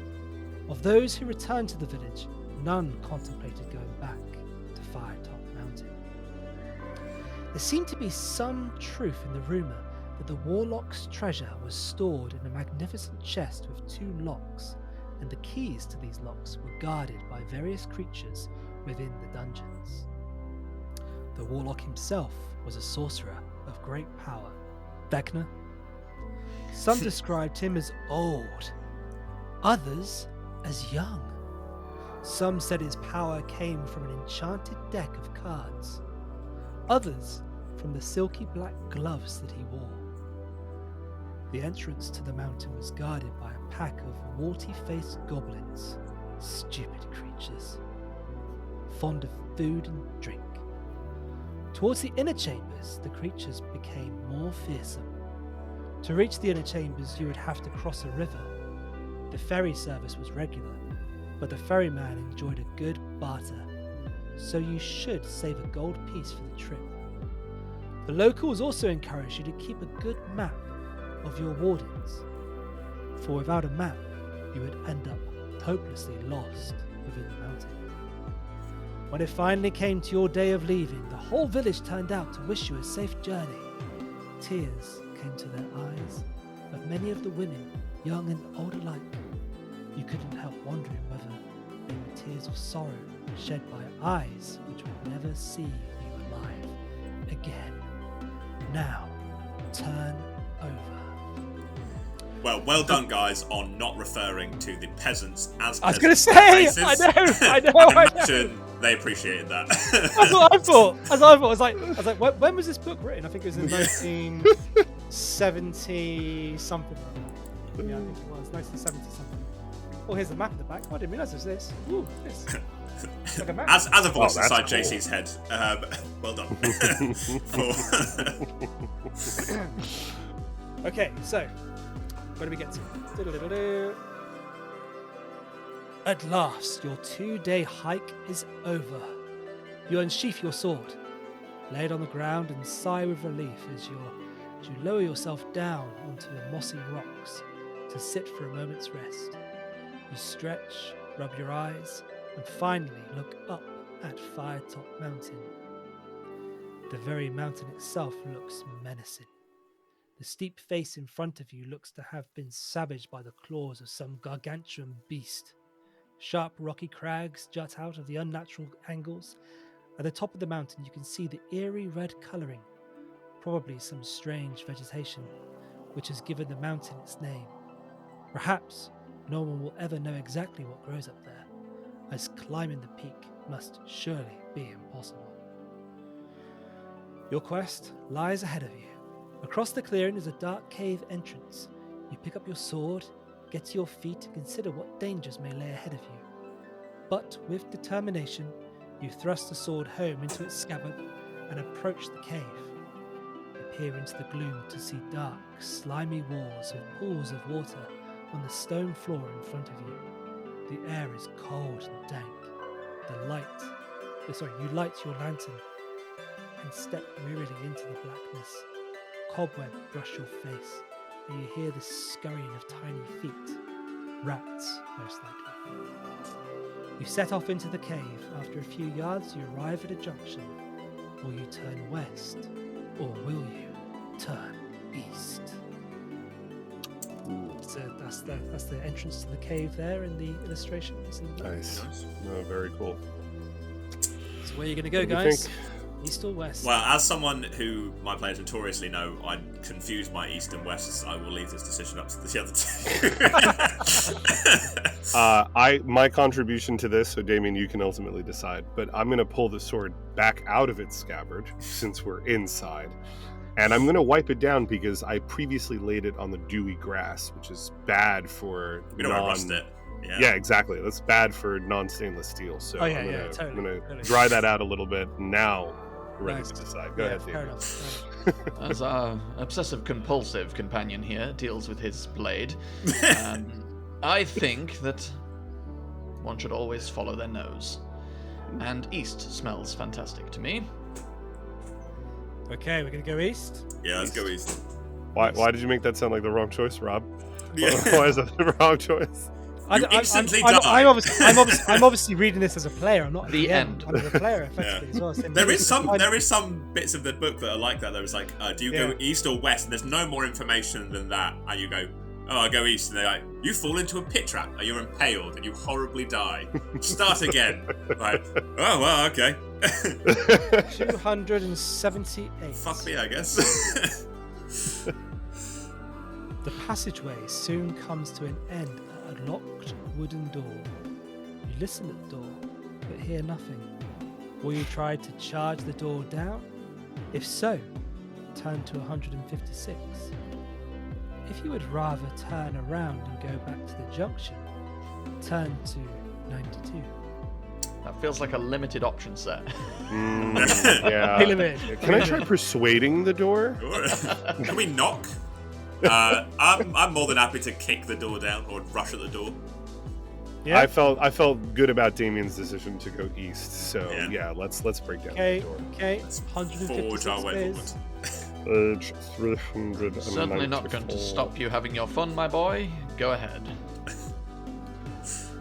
Of those who returned to the village, none contemplated going back to Firetop Mountain. There seemed to be some truth in the rumour that the Warlock's treasure was stored in a magnificent chest with 2 locks, and the keys to these locks were guarded by various creatures within the dungeons. The Warlock himself was a sorcerer of great power, Vecna. Some described him as old, others as young. Some said his power came from an enchanted deck of cards, others from the silky black gloves that he wore. The entrance to the mountain was guarded by a pack of warty-faced goblins, stupid creatures, fond of food and drink. Towards the inner chambers, the creatures became more fearsome. To reach the inner chambers, you would have to cross a river. The ferry service was regular, but the ferryman enjoyed a good barter, so you should save a gold piece for the trip. The locals also encouraged you to keep a good map of your wardens, for without a map, you would end up hopelessly lost within the mountain. When it finally came to your day of leaving, the whole village turned out to wish you a safe journey. Tears came to their eyes of many of the women, young and old alike. You couldn't help wondering whether they were tears of sorrow shed by eyes which would never see you alive again. Now, turn over. Well done, guys, on not referring to the peasants as peasants. I was going to say, I know. I imagine they appreciated that. That's what I thought. I was like, when was this book written? I think it was in 1970 something. Yeah, I think it was 1970 something. Oh, here's the map at the back. Oh, I didn't realise it was this. Ooh, this. Like a map. As a voice inside cool. JC's head, well done. Okay, so where do we get to? At last, your 2-day hike is over. You unsheath your sword, lay it on the ground, and sigh with relief as you lower yourself down onto the mossy rocks to sit for a moment's rest. You stretch, rub your eyes, and finally look up at Firetop Mountain. The very mountain itself looks menacing. The steep face in front of you looks to have been savaged by the claws of some gargantuan beast. Sharp rocky crags jut out of the unnatural angles. At the top of the mountain you can see the eerie red colouring, probably some strange vegetation, which has given the mountain its name. Perhaps no one will ever know exactly what grows up there, as climbing the peak must surely be impossible. Your quest lies ahead of you. Across the clearing is a dark cave entrance. You pick up your sword, get to your feet, and consider what dangers may lay ahead of you. But with determination, you thrust the sword home into its scabbard and approach the cave. You peer into the gloom to see dark, slimy walls with pools of water on the stone floor in front of you. The air is cold and dank. You light your lantern and step wearily into the blackness. Cobweb brush your face, and you hear the scurrying of tiny feet. Rats, most likely. You set off into the cave. After a few yards, you arrive at a junction. Will you turn west, or will you turn east? So that's the entrance to the cave there in the illustrations. Nice. No, very cool. So where are you going to go, What do you guys? think? East or west? Well, as someone who my players notoriously know, I confuse my east and wests. I will leave this decision up to the other two. My contribution to this, so Damien, you can ultimately decide, but I'm going to pull the sword back out of its scabbard since we're inside, and I'm going to wipe it down because I previously laid it on the dewy grass, which is bad for We don't want to rust it. Yeah, exactly. That's bad for non-stainless steel. So I'm going to dry that out a little bit. Now we're ready to decide. Go ahead, fair Damien. enough. As our obsessive-compulsive companion here deals with his blade, I think that one should always follow their nose. And east smells fantastic to me. Okay, we're going to go east. Yeah, let's go east. Why did you make that sound like the wrong choice, Rob? Yeah. Why is that the wrong choice? You instantly I'm die. obviously reading this as a player. I'm not The DM. end. I'm a player, effectively. As well. So There is some bits of the book that are like that. There was like, do you go east or west? And there's no more information than that. And you go, oh, I go east. And they're like, you fall into a pit trap and you're impaled and you horribly die. Start again. Like, oh, well, okay. 278. Fuck me, I guess. The passageway soon comes to an end at a locked wooden door. You listen at the door, but hear nothing. Will you try to charge the door down? If so, turn to 156. If you would rather turn around and go back to the junction, turn to 92. That feels like a limited option set. Yeah. Hey, limit. Can I try persuading the door? Sure. Can we knock? I'm more than happy to kick the door down or rush at the door. Yeah. I felt good about Damien's decision to go east. So yeah, let's break down the door. Okay. Let's 156 forge our way is. forward. Page 394. Certainly not going to stop you having your fun, my boy. Go ahead.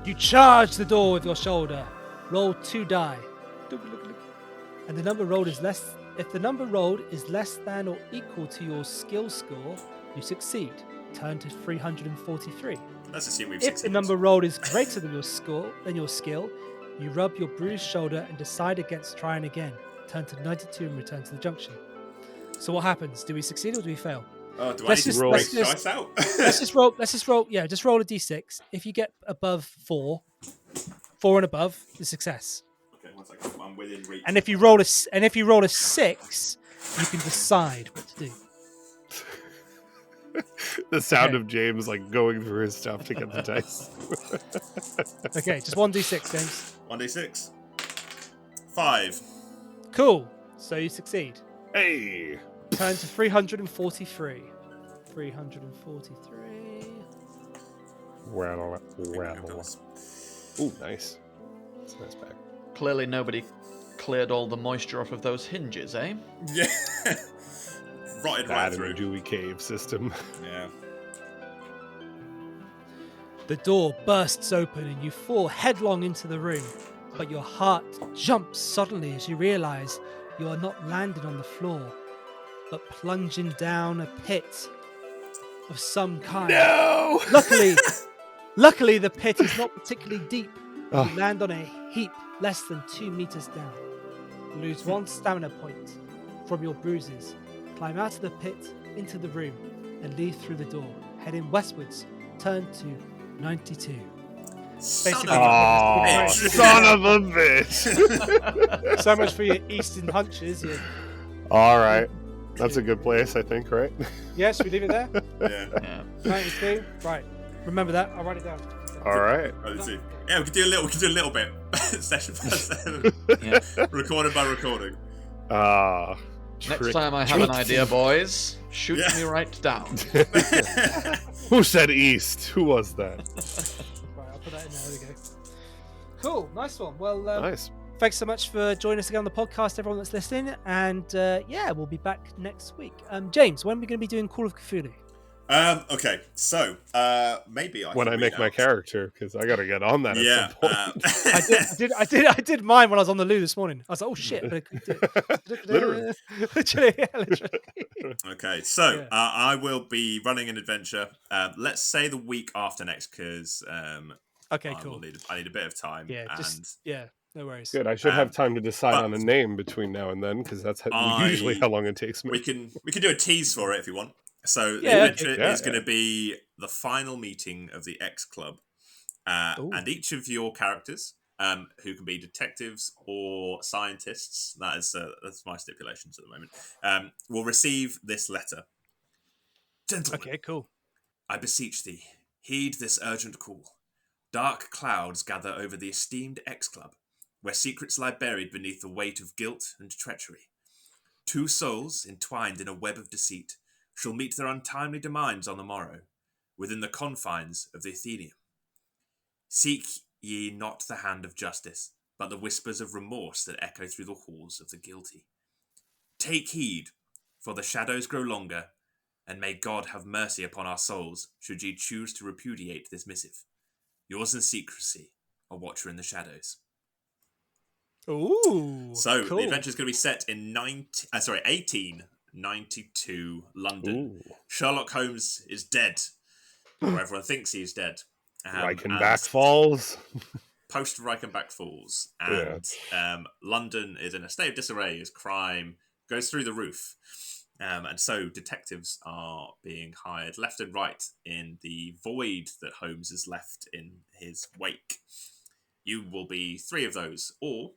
You charge the door with your shoulder. Roll 2 die. And the number rolled is less. If the number rolled is less than or equal to your skill score, you succeed. Turn to 343. Let's assume we've If the succeeded. number rolled is greater than your skill, you rub your bruised shoulder and decide against trying again. Turn to 92 and return to the junction. So what happens? Do we succeed or do we fail? Oh, do I Let's need just- to let's break just- dice out? Let's just roll. Yeah, just roll a d6. If you get above 4 and above, the success. Okay, one second. I'm within reach. And if you roll a 6, you can decide what to do. The sound Okay. of James like going through his stuff to get the dice. Okay, just 1d6, James. 1d6. 5. Cool. So you succeed. Hey. Turn to 343. 343. Rattle. Ooh, nice. That's a nice bag. Clearly nobody cleared all the moisture off of those hinges, eh? Yeah. Rotted right That in through. the Dewey Cave system. Yeah. The door bursts open and you fall headlong into the room, but your heart jumps suddenly as you realize you are not landing on the floor, but plunging down a pit of some kind. No! Luckily, the pit is not particularly deep. Oh. You land on a heap less than 2 meters down. You lose 1 stamina point from your bruises. Climb out of the pit into the room and leave through the door. Heading westwards, turn to 92. Son Basically, of a Oh, bitch. son of a bitch! So much for your eastern hunches. All right, that's a good place, I think, right? Yeah, should we leave it there? Yeah. Yeah. 92. Right. Remember that. I'll write it down. All right. Right, let's see. Yeah, we can do a little bit. Session by session. Yeah. Recording by recording. Next time I have an idea, boys, shoot Yeah. me right down. Who said east? Who was that? Right, I'll put that in there. There we go. Cool. Nice one. Well, Nice. thanks so much for joining us again on the podcast, everyone that's listening. And yeah, we'll be back next week. James, when are we going to be doing Call of Cthulhu? Okay, so maybe I when can I make read my out. character, because I got to get on that at some Yeah. point. I did mine when I was on the loo this morning. I was like, oh shit, but I could do it. Literally. Literally, yeah, literally. Okay, so Yeah. I will be running an adventure. Let's say the week after next, because Okay, I cool. need a bit of time, Yeah, and no worries. Good. I should have time to decide but on a name between now and then, because that's usually I how long it takes me. we can do a tease for it if you want. So the Yeah, adventure okay, cool. is going to be the final meeting of the X Club, and each of your characters, who can be detectives or scientists, that's my stipulations at the moment, will receive this letter. Gentlemen, okay, cool. I beseech thee, heed this urgent call. Dark clouds gather over the esteemed X Club, where secrets lie buried beneath the weight of guilt and treachery. Two souls, entwined in a web of deceit, shall meet their untimely demise on the morrow, within the confines of the Athenium. Seek ye not the hand of justice, but the whispers of remorse that echo through the halls of the guilty. Take heed, for the shadows grow longer, and may God have mercy upon our souls, should ye choose to repudiate this missive. Yours in secrecy, a watcher in the shadows. Ooh, So cool. the adventure is going to be set in 1892 London. Ooh. Sherlock Holmes is dead, or everyone thinks he's dead. Reichenbach Falls. Post Reichenbach Falls, Yeah. and London is in a state of disarray as crime goes through the roof. And so detectives are being hired left and right in the void that Holmes has left in his wake. You will be three of those, or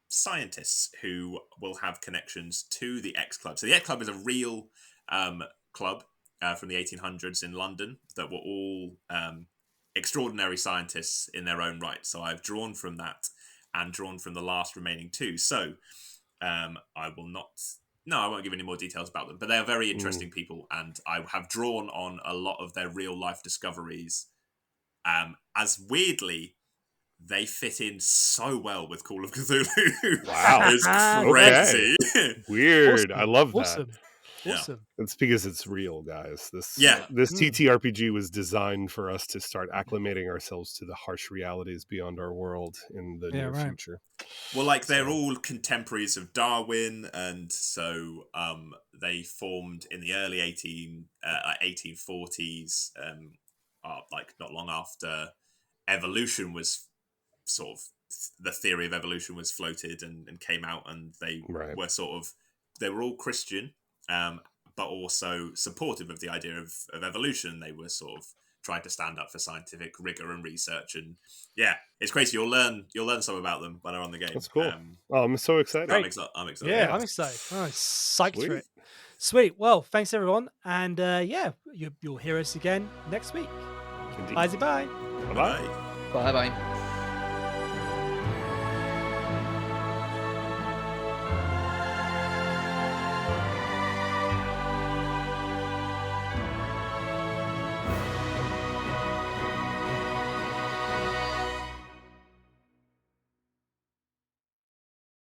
scientists who will have connections to the X Club. So the X Club is a real club from the 1800s in London that were all extraordinary scientists in their own right. So I've drawn from that and drawn from the last remaining two. So I will not... No, I won't give any more details about them, but they are very interesting people, and I have drawn on a lot of their real-life discoveries. As weirdly, they fit in so well with Call of Cthulhu. Wow. It's crazy. Okay. Weird. Awesome. I love that. Awesome. Yeah. Awesome. It's because it's real, guys. This Yeah. TTRPG was designed for us to start acclimating ourselves to the harsh realities beyond our world in the near future. Well, like they're all contemporaries of Darwin, and so they formed in the early 1840s, like not long after evolution was sort of the theory of evolution was floated and came out, and they were they were all Christian, but also supportive of the idea of evolution. They were sort of trying to stand up for scientific rigor and research, and yeah, it's crazy. You'll learn some about them when they're on the game. That's cool. I'm so excited. I'm excited. Yeah, I'm excited. I'm psyched for it. Sweet. Well, thanks everyone, and you'll hear us again next week. Indeed. Bye. Bye. Bye bye.